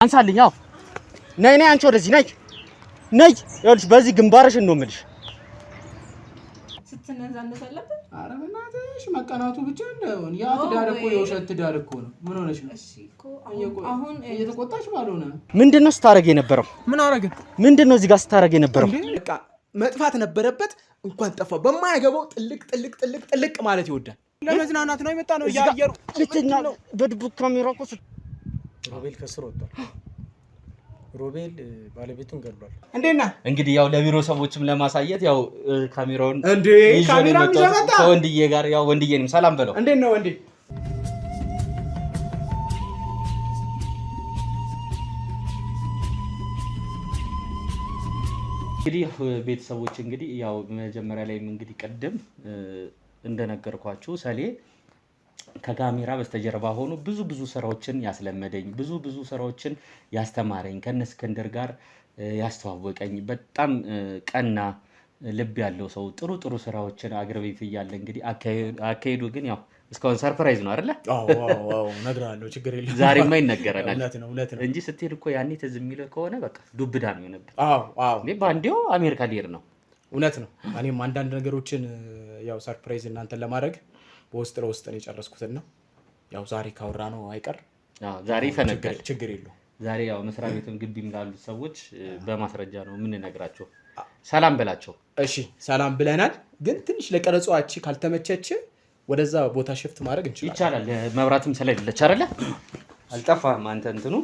አንሳልኛው ነይ ነይ አንቺ ወደዚህ ነይ ነይ ይኸውልሽ በዚህ ግንባርሽን ነው የምልሽ ስትነዛነስ አለበት ኧረ በእናትሽ መቀናቱ ብቻ እንደሆነ ያ ትዳር እኮ የውሸት ትዳር እኮ ነው ምን ሆነሽ ነው እሺ እኮ አሁን እየተቆጣሽ ባልሆነ ምንድነው ስታረግ የነበረው ምን አረገ ምንድነው እዚህ ጋር ስታረግ የነበረው በቃ መጥፋት ነበረበት እንኳን ጠፋ በማያገባው ጥልቅ ማለት ይወዳል ለመዝናናት ነው የመጣ ነው ያየሩ ልትኛ በድቡክ ካሜራ እኮ ሮቤል ከስር ወጣ ሮቤል ባለቤቱን ገድሏል እንዴና እንግዲህ ያው ለቢሮ ሰዎችም ለማሳየት ያው ካሜራውን እንዴ ካሜራውን ይዘመጣ ከወንድዬ ጋር ያው ወንድዬንም ሰላም በለው እንዴት ነው ወንዴ እንግዲህ ቤተሰቦች እንግዲህ ያው መጀመሪያ ላይ እንግዲህ ቀደም እንደነገርኳችሁ ሰሌ ከካሜራ በስተጀርባ ሆኖ ብዙ ስራዎችን ያስለመደኝ ብዙ ስራዎችን ያስተማረኝ ከነስከንደር ጋር ያስተዋወቀኝ በጣም ቀና ልብ ያለው ሰው ጥሩ ስራዎችን አገር ቤት እያለ እንግዲህ አካሄዱ ግን ያው እስካሁን ሰርፕራይዝ ነው አይደለ? አዎ ነግራለሁ ችግር የለም ዛሬማ ይነገረናል እውነት ነው እንጂ ስትሄድ እኮ ያኔ ትዝ የሚልህ ከሆነ በቃ ዱብዳ ነው የነበረው አዎ እኔ ባንዴው አሜሪካ ልሄድ ነው እውነት ነው እኔም አንዳንድ ነገሮችን ያው ሰርፕራይዝ እናንተን ለማድረግ በውስጥ ለውስጥ ነው የጨረስኩትና ያው ዛሬ ካወራ ነው አይቀር ዛሬ ፈነገር ችግር የለው ዛሬ ያው መስሪያ ቤትም ግቢም ላሉ ሰዎች በማስረጃ ነው ምን ነግራቸው ሰላም በላቸው እሺ ሰላም ብለናል ግን ትንሽ ለቀረጻዎች ካልተመቸች ወደዛ ቦታ ሽፍት ማድረግ እንችላለን ይቻላል መብራትም ስለሌለች አይደለ አልጠፋም አንተ እንትኑ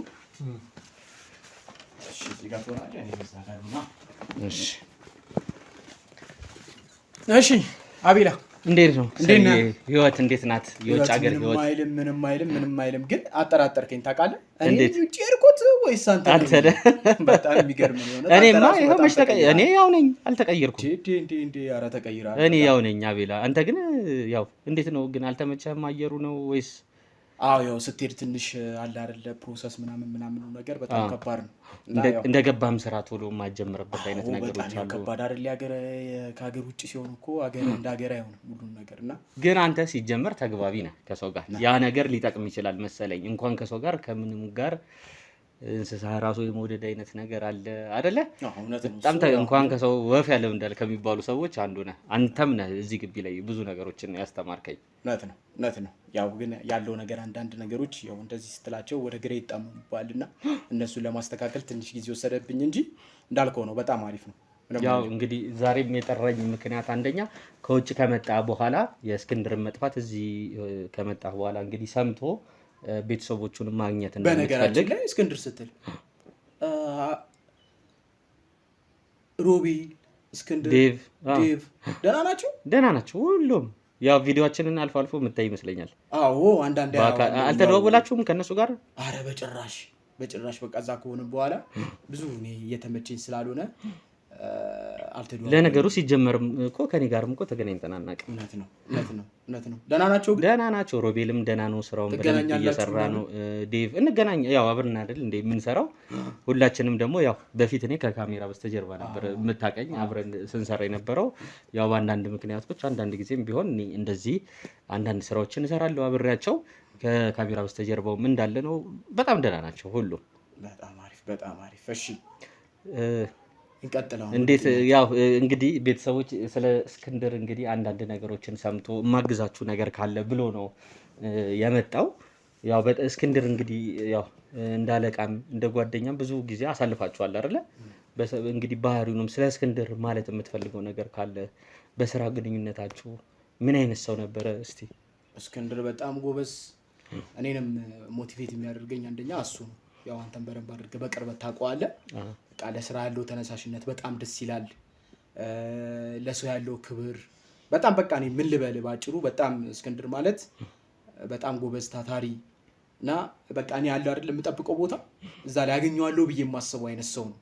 እሺ እዚህ ጋር ተወራጨ እኔ መሳካሉና እሺ አቢላ እንዴት ነው ህይወት እንዴት ናት የውጭ ሀገር ህይወት ምንም አይልም ግን አጠራጠርከኝ ታውቃለህ እኔ ውጭ ሄድኩት ወይስ አንተ በጣም የሚገርም ነው እኔማ ይሄው መች እኔ ያው ነኝ አልተቀየርኩም እንዴ ኧረ ተቀይራለህ እኔ ያው ነኝ አቤላ አንተ ግን ያው እንዴት ነው ግን አልተመቸህም አየሩ ነው ወይስ አዎ ያው ስትሄድ ትንሽ አለ አይደለ ፕሮሰስ ምናምን ነገር በጣም ከባድ ነው እንደገባም ስራ ቶሎ ማጀምርበት አይነት ነገሮች አሉ በጣም ከባድ አይደል ከሀገር ውጭ ሲሆን እኮ ሀገር እንደ ሀገር አይሆንም ሁሉን ነገርና ግን አንተ ሲጀመር ተግባቢ ነህ ከሰው ጋር ያ ነገር ሊጠቅም ይችላል መሰለኝ እንኳን ከሰው ጋር ከምንም ጋር እንስሳ ራሱ የመውደድ አይነት ነገር አለ አይደለ በጣም እንኳን ከሰው ወፍ ያለው እንዳል ከሚባሉ ሰዎች አንዱ ነህ አንተም ነህ እዚህ ግቢ ላይ ብዙ ነገሮችን ያስተማርከኝ እውነት ነው ያው ግን ያለው ነገር አንዳንድ ነገሮች ያው እንደዚህ ስትላቸው ወደ ግሬ ይጣመሙባልና እነሱን ለማስተካከል ትንሽ ጊዜ ወሰደብኝ እንጂ እንዳልከው ነው በጣም አሪፍ ነው ያው እንግዲህ ዛሬም የጠራኝ ምክንያት አንደኛ ከውጭ ከመጣ በኋላ የእስክንድርን መጥፋት እዚህ ከመጣ በኋላ እንግዲህ ሰምቶ ቤተሰቦቹን ማግኘት በነገራችን ላይ እስክንድር ስትል ሮቢ እስክንድር ዴቭ ደህና ናቸው ሁሉም ያው ቪዲዮአችንን አልፎ የምታይ ይመስለኛል አዎ አንዳንዴ አልተደዋወላችሁም ከነሱ ጋር አረ በጭራሽ በቃ እዛ ከሆነ በኋላ ብዙ እኔ እየተመቸኝ ስላልሆነ አልተደዋወላችሁም ለነገሩ ሲጀመርም እኮ ከኔ ጋርም እኮ ተገናኝተን አናውቅም እውነት ነው ደህና ናቸው ሮቤልም ደህና ነው ስራውን በደንብ እየሰራ ነው ዴቭ እንገናኝ ያው አብረን አይደል እንደ የምንሰራው ሁላችንም ደግሞ ያው በፊት እኔ ከካሜራ በስተጀርባ ነበር የምታቀኝ አብረን ስንሰራ የነበረው ያው በአንዳንድ ምክንያቶች አንዳንድ ጊዜም ቢሆን እኔ እንደዚህ አንዳንድ ስራዎችን እሰራለሁ አብሬያቸው ከካሜራ በስተጀርባውም እንዳለ ነው በጣም ደህና ናቸው ሁሉ በጣም አሪፍ እሺ እንዴት ያው እንግዲህ ቤተሰቦች ስለ እስክንድር እንግዲህ አንዳንድ ነገሮችን ሰምቶ ማግዛችሁ ነገር ካለ ብሎ ነው የመጣው ያው እስክንድር እንግዲህ ያው እንዳለቃም እንደ ጓደኛም ብዙ ጊዜ አሳልፋችኋል አይደለ እንግዲህ ባህሪውንም ስለ እስክንድር ማለት የምትፈልገው ነገር ካለ በስራ ግንኙነታችሁ ምን አይነት ሰው ነበረ እስቲ እስክንድር በጣም ጎበዝ እኔንም ሞቲቬት የሚያደርገኝ አንደኛ እሱ ነው ያው አንተን በረንብ አድርገህ በቅርበት ታውቀዋለህ በቃ ለስራ ያለው ተነሳሽነት በጣም ደስ ይላል ለሰው ያለው ክብር በጣም በቃ እኔ ምን ልበል ባጭሩ በጣም እስክንድር ማለት በጣም ጎበዝ ታታሪ እና በቃ እኔ ያለው አይደል የምጠብቀው ቦታ እዛ ላይ ያገኘዋለሁ ብዬ የማስበው አይነት ሰው ነው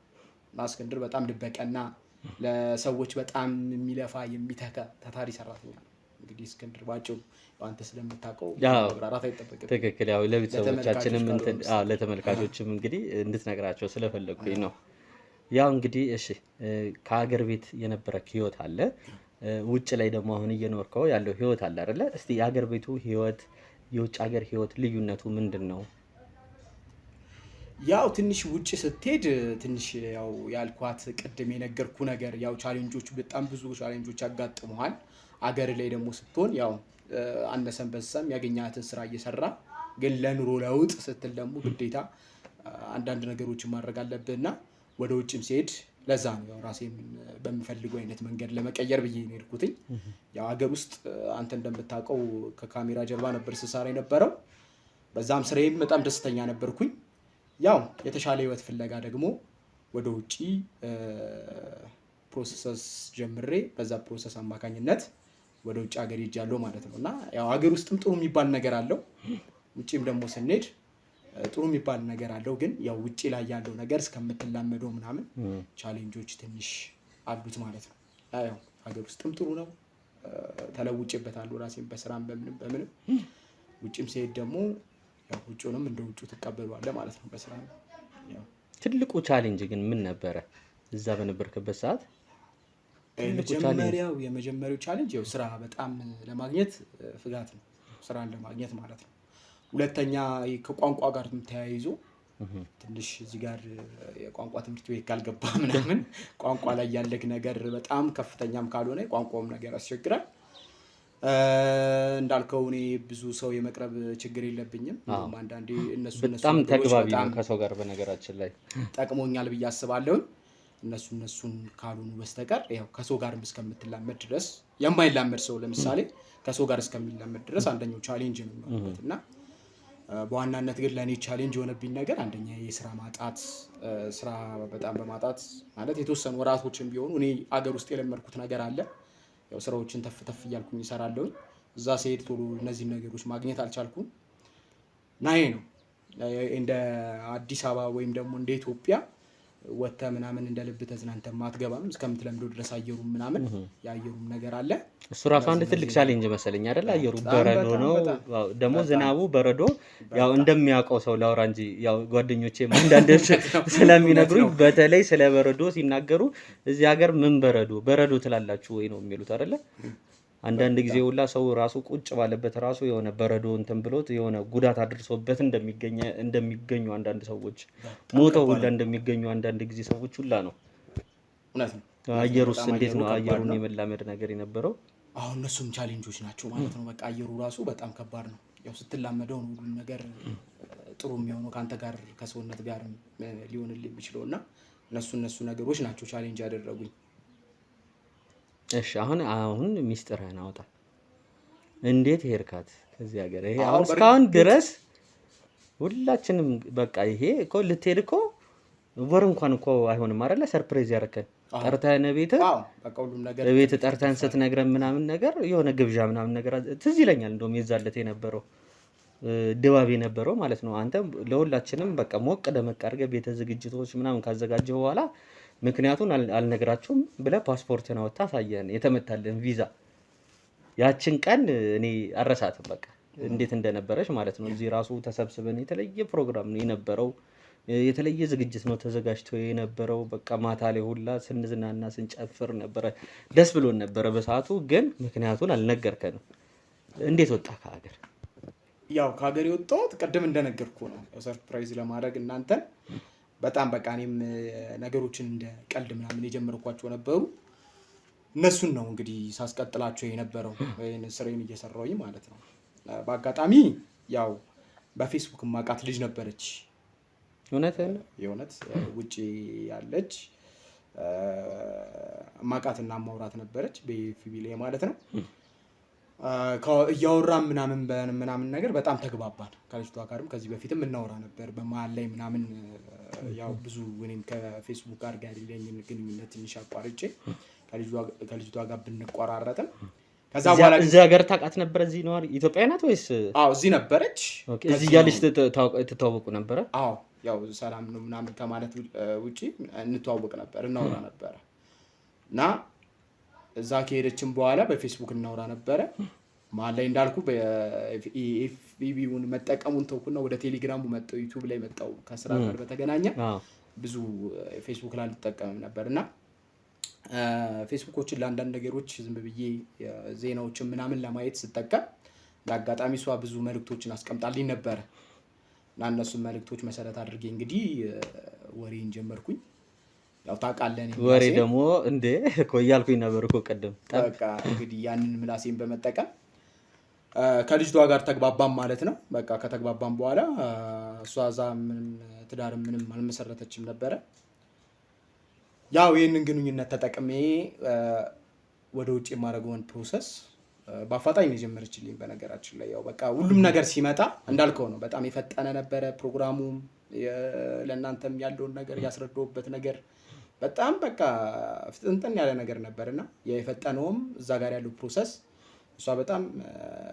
እና እስክንድር በጣም ልበቀና ለሰዎች በጣም የሚለፋ የሚተካ ታታሪ ሰራተኛ ነው እንግዲህ እስክንድር ባጭሩ አንተ ስለምታውቀው ማብራራት አይጠበቅም ትክክል ያው ለቤተሰቦቻችንም ለተመልካቾችም እንግዲህ እንድትነግራቸው ስለፈለኩኝ ነው ያው እንግዲህ እሺ ከሀገር ቤት የነበረ ህይወት አለ ውጭ ላይ ደግሞ አሁን እየኖርከው ያለው ህይወት አለ አይደለ እስቲ የሀገር ቤቱ ህይወት የውጭ ሀገር ህይወት ልዩነቱ ምንድነው ያው ትንሽ ውጭ ስትሄድ ትንሽ ያው ያልኳት ቅድም የነገርኩ ነገር ያው ቻሌንጆች በጣም ብዙ ቻሌንጆች ያጋጥሙሃል። አገር ላይ ደግሞ ስትሆን ያው አነሰን በዛም ያገኛትን ስራ እየሰራ ግን ለኑሮ ለውጥ ስትል ደግሞ ግዴታ አንዳንድ ነገሮችን ማድረግ አለብህና ወደ ውጭም ሲሄድ ለዛ ነው ያው ራሴን በሚፈልገው አይነት መንገድ ለመቀየር ብዬ ነው የሄድኩትኝ። ያው ሀገር ውስጥ አንተ እንደምታውቀው ከካሜራ ጀርባ ነበር ስሰራ የነበረው። በዛም ስራዬም በጣም ደስተኛ ነበርኩኝ። ያው የተሻለ ህይወት ፍለጋ ደግሞ ወደ ውጪ ፕሮሰስ ጀምሬ በዛ ፕሮሰስ አማካኝነት ወደ ውጭ ሀገር ሄጃለሁ ማለት ነው። እና ያው ሀገር ውስጥም ጥሩ የሚባል ነገር አለው፣ ውጭም ደግሞ ስንሄድ ጥሩ የሚባል ነገር አለው። ግን ያው ውጭ ላይ ያለው ነገር እስከምትላመደው ምናምን ቻሌንጆች ትንሽ አሉት ማለት ነው። ያው ሀገር ውስጥም ጥሩ ነው፣ ተለውጬበታለሁ ራሴን በስራም በምንም። ውጭም ሲሄድ ደግሞ ያው ውጭውንም እንደ ውጭው ትቀበሏለህ ማለት ነው በስራ ነው። ያው ትልቁ ቻሌንጅ ግን ምን ነበረ እዛ በነበርክበት ሰዓት? የመጀመሪያው ቻሌንጅ ያው ስራ በጣም ለማግኘት ፍጋት ነው፣ ስራን ለማግኘት ማለት ነው። ሁለተኛ ከቋንቋ ጋር ተያይዞ ትንሽ እዚህ ጋር የቋንቋ ትምህርት ቤት ካልገባ ምናምን ቋንቋ ላይ ያለግ ነገር በጣም ከፍተኛም ካልሆነ ቋንቋውም ነገር ያስቸግራል። እንዳልከው እኔ ብዙ ሰው የመቅረብ ችግር የለብኝም። አንዳንዴ በጣም ተግባቢ ነው ከሰው ጋር በነገራችን ላይ ጠቅሞኛል ብዬ አስባለሁ። እነሱን ካልሆኑ በስተቀር ያው ከሰው ጋር እስከምትላመድ ድረስ የማይላመድ ሰው ለምሳሌ ከሰው ጋር እስከሚላመድ ድረስ አንደኛው ቻሌንጅ ነው የሚሆንበት እና በዋናነት ግን ለእኔ ቻሌንጅ የሆነብኝ ነገር አንደኛ የስራ ማጣት፣ ስራ በጣም በማጣት ማለት የተወሰኑ ወራቶችን ቢሆኑ እኔ አገር ውስጥ የለመድኩት ነገር አለ። ያው ስራዎችን ተፍ እያልኩኝ እሰራለሁ። እዛ ሲሄድ ቶሎ እነዚህን ነገሮች ማግኘት አልቻልኩም እና ይሄ ነው እንደ አዲስ አበባ ወይም ደግሞ እንደ ኢትዮጵያ ወጥተህ ምናምን እንደ ልብ ተዝናንተህ ማትገባም እስከምትለምደው ድረስ አየሩም ምናምን የአየሩም ነገር አለ። እሱ ራሱ አንድ ትልቅ ቻሌንጅ መሰለኝ አይደል? አየሩ በረዶ ነው ደግሞ ዝናቡ በረዶ ያው እንደሚያውቀው ሰው ላውራ እንጂ ያው ጓደኞቼ አንዳንድ ስለሚነግሩኝ በተለይ ስለ በረዶ ሲናገሩ እዚህ ሀገር ምን በረዶ ትላላችሁ ወይ ነው የሚሉት አይደለ? አንዳንድ ጊዜ ሁላ ሰው ራሱ ቁጭ ባለበት ራሱ የሆነ በረዶ እንትን ብሎት የሆነ ጉዳት አድርሶበት እንደሚገኙ አንዳንድ ሰዎች ሞተው ሁላ እንደሚገኙ አንዳንድ ጊዜ ሰዎች ሁላ ነው። እውነት ነው። አየሩስ እንዴት ነው አየሩን የመላመድ ነገር የነበረው? አሁን እነሱም ቻሌንጆች ናቸው ማለት ነው። በቃ አየሩ ራሱ በጣም ከባድ ነው። ያው ስትላመደው ነው ሁሉ ነገር ጥሩ የሚሆነው ከአንተ ጋር ከሰውነት ጋር ሊሆንልህ የሚችለው እና እነሱ ነገሮች ናቸው ቻሌንጅ ያደረጉኝ። እሺ አሁን ሚስጥርህን አውጣ። እንዴት ሄድካት ከዚህ ሀገር? ይሄ አሁን እስካሁን ድረስ ሁላችንም በቃ ይሄ እኮ ልትሄድ እኮ ወር እንኳን እኮ አይሆንም አይደለ? ሰርፕራይዝ ያደረከን ጠርተህን ቤት ጠርተህን ስትነግረን ምናምን ነገር የሆነ ግብዣ ምናምን ነገር ትዝ ይለኛል። እንደውም የዛለት የነበረው ድባብ የነበረው ማለት ነው። አንተ ለሁላችንም በቃ ሞቅ ደመቅ አድርገህ ቤተ ዝግጅቶች ምናምን ካዘጋጀህ በኋላ ምክንያቱን አልነግራችሁም ብለህ ፓስፖርትን አወጣ አሳየን፣ የተመታልን ቪዛ። ያችን ቀን እኔ አረሳትም በቃ እንዴት እንደነበረች ማለት ነው። እዚህ ራሱ ተሰብስበን የተለየ ፕሮግራም ነው የነበረው፣ የተለየ ዝግጅት ነው ተዘጋጅቶ የነበረው። በቃ ማታ ላይ ሁላ ስንዝናና ስንጨፍር ነበረ፣ ደስ ብሎን ነበረ በሰዓቱ። ግን ምክንያቱን አልነገርከንም። እንዴት ወጣ ከሀገር? ያው ከሀገር የወጣሁት ቅድም እንደነገርኩ ነው፣ ሰርፕራይዝ ለማድረግ እናንተን በጣም በቃ እኔም ነገሮችን እንደ ቀልድ ምናምን የጀመርኳቸው ነበሩ። እነሱን ነው እንግዲህ ሳስቀጥላቸው የነበረው ይሄን ስራዬን እየሰራሁኝ ማለት ነው። በአጋጣሚ ያው በፌስቡክ ማቃት ልጅ ነበረች። የእውነት ውጪ ያለች ማቃትና ማውራት ነበረች በኤፍቢ ላይ ማለት ነው። እያወራን ምናምን ነገር በጣም ተግባባን። ከልጅቷ ጋርም ከዚህ በፊትም እናወራ ነበር በመሀል ላይ ምናምን ያው ብዙ እኔም ከፌስቡክ ጋር ያለኝን ግንኙነት ትንሽ አቋርጬ ከልጅቷ ጋር ብንቆራረጥም ከዛ በኋላ እዚህ ሀገር ታውቃት ነበር? እዚህ ነዋሪ ኢትዮጵያ ናት ወይስ? አዎ እዚህ ነበረች። እዚህ እያለች ትተዋወቁ ነበረ? አዎ ያው ሰላም ነው ምናምን ከማለት ውጪ እንተዋወቅ ነበር፣ እናወራ ነበረ እና እዛ ከሄደችም በኋላ በፌስቡክ እናወራ ነበረ። መሀል ላይ እንዳልኩ በኤፍቢውን መጠቀሙን ተውኩና ወደ ቴሌግራሙ መጣሁ፣ ዩቲዩብ ላይ መጣሁ። ከስራ ጋር በተገናኘ ብዙ ፌስቡክ ላይ አልጠቀምም ነበር እና ፌስቡኮችን ለአንዳንድ ነገሮች ዝም ብዬ ዜናዎችን ምናምን ለማየት ስጠቀም ለአጋጣሚ እሷ ብዙ መልእክቶችን አስቀምጣልኝ ነበረ እና እነሱን መልእክቶች መሰረት አድርጌ እንግዲህ ወሬን ጀመርኩኝ። ያው ታውቃለህ ወሬ ደግሞ እንዴ እኮ እያልኩኝ ነበር እኮ ቀደም። በቃ እንግዲህ ያንን ምላሴን በመጠቀም ከልጅቷ ጋር ተግባባም ማለት ነው። በቃ ከተግባባም በኋላ እሷ እዛ ምንም ትዳር ምንም አልመሰረተችም ነበረ። ያው ይህንን ግንኙነት ተጠቅሜ ወደ ውጭ የማደርገውን ፕሮሰስ በአፋጣኝ ነው የጀመረችልኝ። በነገራችን ላይ ያው በቃ ሁሉም ነገር ሲመጣ እንዳልከው ነው። በጣም የፈጠነ ነበረ ፕሮግራሙም፣ ለእናንተም ያለውን ነገር ያስረዳሁበት ነገር በጣም በቃ ፍጥንጥን ያለ ነገር ነበር እና የፈጠነውም እዛ ጋር ያለው ፕሮሰስ እሷ በጣም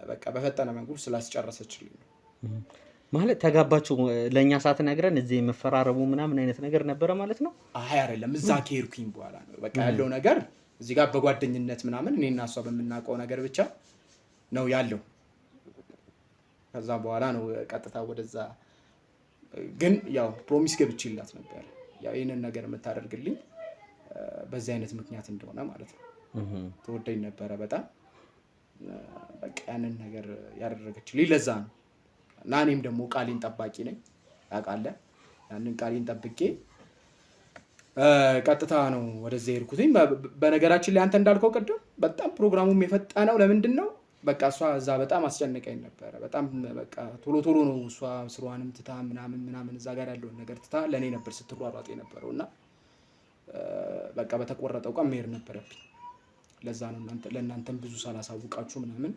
በቃ በፈጠነ መንገድ ስላስጨረሰችልኝ ነው። ማለት ተጋባችሁ ለእኛ ሳትነግረን እዚህ የመፈራረሙ ምናምን አይነት ነገር ነበረ ማለት ነው? አይ አይደለም፣ እዛ ከሄድኩኝ በኋላ ነው በቃ ያለው ነገር እዚህ ጋር በጓደኝነት ምናምን እኔና እሷ በምናውቀው ነገር ብቻ ነው ያለው። ከዛ በኋላ ነው ቀጥታ ወደዛ። ግን ያው ፕሮሚስ ገብቼላት ነበር ያው ይህንን ነገር የምታደርግልኝ በዚህ አይነት ምክንያት እንደሆነ ማለት ነው። ተወደኝ ነበረ በጣም በቃ ያንን ነገር ያደረገችልኝ ለዛ ነው። እና እኔም ደግሞ ቃሌን ጠባቂ ነኝ ታውቃለህ። ያንን ቃሌን ጠብቄ ቀጥታ ነው ወደዚያ የሄድኩትኝ። በነገራችን ላይ አንተ እንዳልከው ቅድም በጣም ፕሮግራሙም የፈጠነው ለምንድን ነው በቃ እሷ እዛ በጣም አስጨንቀኝ ነበረ። በጣም በቃ ቶሎ ነው እሷ ስሯንም ትታ ምናምን እዛ ጋር ያለውን ነገር ትታ ለእኔ ነበር ስትሯሯጥ የነበረው እና በቃ በተቆረጠው ቀን መሄድ ነበረብኝ። ለዛ ነው ለእናንተም ብዙ ሳላሳውቃችሁ ምናምን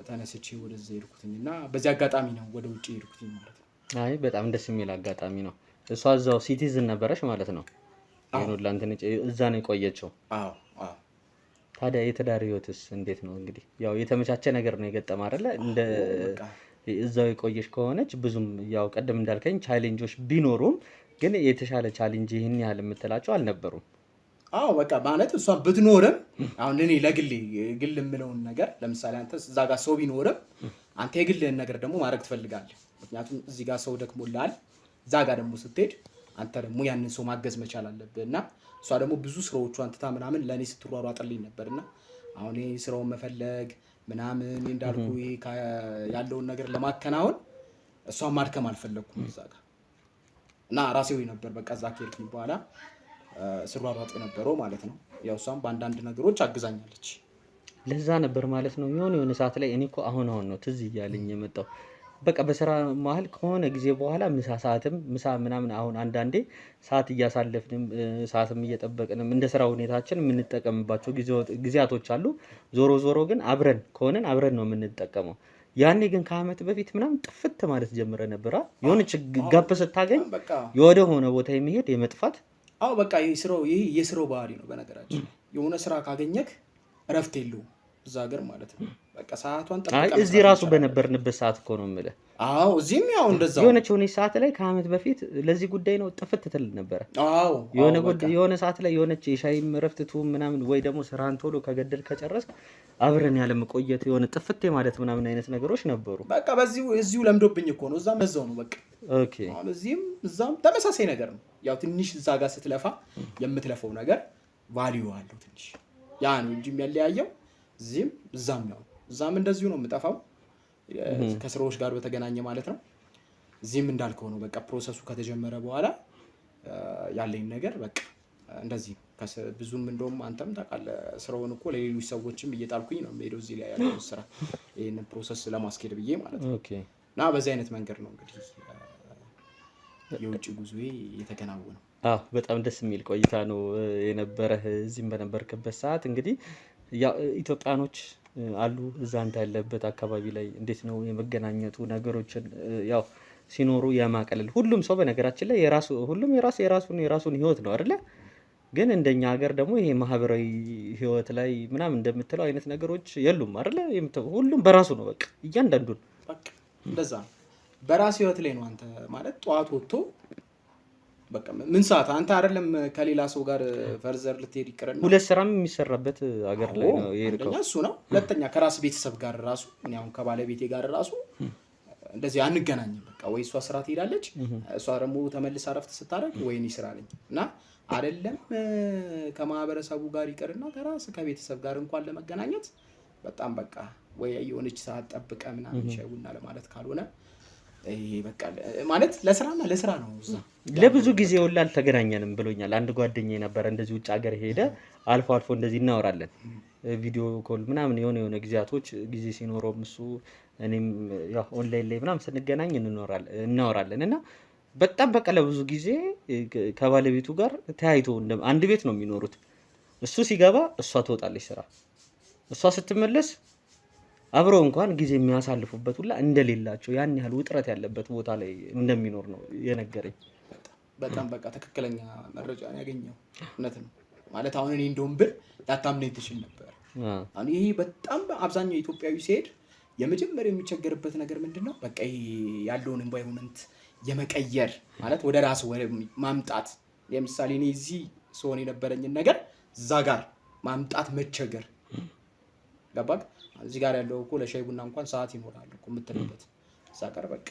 ተነስቼ ወደዚያ የሄድኩትኝ እና በዚህ አጋጣሚ ነው ወደ ውጭ የሄድኩትኝ ማለት ነው። አይ በጣም ደስ የሚል አጋጣሚ ነው። እሷ እዛው ሲቲዝን ነበረች ማለት ነው? እዛ ነው የቆየችው? አዎ። ታዲያ የትዳር ህይወትስ እንዴት ነው? እንግዲህ ያው የተመቻቸ ነገር ነው የገጠመ አይደለ? እንደ እዛው የቆየች ከሆነች ብዙም ያው ቀደም እንዳልከኝ ቻሌንጆች ቢኖሩም ግን የተሻለ ቻሌንጅ ይህን ያህል የምትላቸው አልነበሩም። አዎ በቃ ማለት እሷ ብትኖርም አሁን እኔ ለግል የምለውን ነገር ለምሳሌ አንተ እዛ ጋር ሰው ቢኖርም አንተ የግልህን ነገር ደግሞ ማድረግ ትፈልጋለህ። ምክንያቱም እዚህ ጋር ሰው ደክሞልሃል፣ እዛ ጋር ደግሞ ስትሄድ አንተ ደግሞ ያንን ሰው ማገዝ መቻል አለብህ እና እሷ ደግሞ ብዙ ስራዎቿን ትታ ምናምን ለእኔ ስትሯሯጥልኝ ነበር እና አሁን ይሄ ስራውን መፈለግ ምናምን እንዳልኩ ያለውን ነገር ለማከናወን እሷን ማድከም አልፈለግኩም እዛ ጋር እና ራሴው ነበር በቃ እዛ ከሄድኩኝ በኋላ ስሯሯጥ የነበረው ማለት ነው። ያው እሷም በአንዳንድ ነገሮች አግዛኛለች። ለዛ ነበር ማለት ነው የሆነ ሰዓት ላይ እኔ እኮ አሁን ነው ትዝ እያለኝ የመጣው በቃ በስራ መሀል ከሆነ ጊዜ በኋላ ምሳ ምናምን አሁን አንዳንዴ ሰዓት እያሳለፍንም ሰዓትም እየጠበቅንም እንደ ስራ ሁኔታችን የምንጠቀምባቸው ጊዜያቶች አሉ። ዞሮ ግን አብረን ከሆነን አብረን ነው የምንጠቀመው። ያኔ ግን ከአመት በፊት ምናምን ጥፍት ማለት ጀምረ ነበር። የሆነች ጋፕ ስታገኝ የወደ ሆነ ቦታ የሚሄድ የመጥፋት አዎ በቃ ይሄ የስራው ባህሪ ነው። በነገራችን የሆነ ስራ ካገኘክ እረፍት የለውም እዛ ሀገር ማለት ነው። በቃ ሰዓቷን ጠብቀን እዚህ ራሱ በነበርንበት ሰዓት እኮ ነው የምልህ። አዎ እዚህም ያው እንደዛው የሆነች ሰዓት ላይ ከአመት በፊት ለዚህ ጉዳይ ነው ጥፍት ትል ነበር። አዎ የሆነ ሰዓት ላይ የሆነች የሻይም እረፍትቱ ምናምን ወይ ደግሞ ስራን ቶሎ ከገደል ከጨረስክ አብረን ያለ መቆየት የሆነ ጥፍቴ ማለት ምናምን አይነት ነገሮች ነበሩ። በቃ እዚሁ ለምዶብኝ እኮ ነው። እዛም በዛው ነው በቃ። ኦኬ አሁን እዛም ተመሳሳይ ነገር ነው። ያው ትንሽ እዛ ጋር ስትለፋ የምትለፈው ነገር ቫልዩ አለው ትንሽ ያ ነው እንጂ የሚያለያየው እዚህም እዛም ነው። እዛም እንደዚሁ ነው የምጠፋው ከስራዎች ጋር በተገናኘ ማለት ነው። እዚህም እንዳልከው ነው በቃ ፕሮሰሱ ከተጀመረ በኋላ ያለኝ ነገር በቃ እንደዚህ ብዙም እንደውም አንተም ታውቃለህ ስራውን እኮ ለሌሎች ሰዎችም እየጣልኩኝ ነው የምሄደው እዚህ ላይ ያለው ስራ ይሄንን ፕሮሰስ ለማስኬድ ብዬ ማለት ነው። እና በዚህ አይነት መንገድ ነው እንግዲህ የውጭ ጉዞዬ የተከናወነው። በጣም ደስ የሚል ቆይታ ነው የነበረህ እዚህም በነበርክበት ሰዓት። እንግዲህ ያው ኢትዮጵያኖች አሉ እዛ አንተ ያለበት አካባቢ ላይ እንዴት ነው የመገናኘቱ ነገሮችን ያው ሲኖሩ የማቀለል ሁሉም ሰው በነገራችን ላይ ሁሉም የራሱን ህይወት ነው አይደለ? ግን እንደኛ ሀገር ደግሞ ይሄ ማህበራዊ ህይወት ላይ ምናምን እንደምትለው አይነት ነገሮች የሉም አይደለ? ሁሉም በራሱ ነው በቃ እያንዳንዱን በቃ እንደዛ በራስ ህይወት ላይ ነው። አንተ ማለት ጠዋት ወጥቶ በቃ ምን ሰዓት አንተ አይደለም ከሌላ ሰው ጋር ፈርዘር ልትሄድ ይቀርና ሁለት ስራም የሚሰራበት ሀገር ላይ ነው የሄድከው። እሱ ነው። ሁለተኛ ከራስ ቤተሰብ ጋር ራሱ እኔ አሁን ከባለቤቴ ጋር ራሱ እንደዚህ አንገናኝም። በቃ ወይ እሷ ስራ ትሄዳለች፣ እሷ ደግሞ ተመልሳ ረፍት ስታደርግ ወይ እኔ ስራ ነኝ እና አይደለም ከማህበረሰቡ ጋር ይቀርና ከቤተሰብ ጋር እንኳን ለመገናኘት በጣም በቃ ወይ የሆነች ሰዓት ጠብቀ ምናምን ሻይ ቡና ለማለት ካልሆነ ይሄ በቃ ማለት ለስራና ለስራ ነው። እዛ ለብዙ ጊዜ ወላ አልተገናኘንም ብሎኛል። አንድ ጓደኛዬ ነበር እንደዚህ ውጭ ሀገር ሄደ። አልፎ አልፎ እንደዚህ እናወራለን ቪዲዮ ኮል ምናምን የሆነ ጊዜያቶች ጊዜ ሲኖረውም እሱ እኔም ያው ኦንላይን ላይ ምናምን ስንገናኝ እናወራለን እና በጣም በቃ ለብዙ ጊዜ ከባለቤቱ ጋር ተያይቶ አንድ ቤት ነው የሚኖሩት። እሱ ሲገባ እሷ ትወጣለች ስራ፣ እሷ ስትመለስ አብረው እንኳን ጊዜ የሚያሳልፉበት ሁላ እንደሌላቸው ያን ያህል ውጥረት ያለበት ቦታ ላይ እንደሚኖር ነው የነገረኝ። በጣም በቃ ትክክለኛ መረጃ ያገኘው እውነት ነው ማለት አሁን እኔ እንደውም ብል ላታምነኝ ትችል ነበር። አሁን ይሄ በጣም አብዛኛው ኢትዮጵያዊ ሲሄድ የመጀመሪያው የሚቸገርበት ነገር ምንድነው? በቃ ይሄ ያለውን ኤንቫይሮንመንት የመቀየር ማለት ወደ ራስ ወደ ማምጣት። ለምሳሌ እኔ እዚህ ሰውን የነበረኝን ነገር እዛ ጋር ማምጣት መቸገር ገባክ? እዚህ ጋር ያለው እኮ ለሻይ ቡና እንኳን ሰዓት ይኖራል እኮ የምትልበት እዛ ጋር በቃ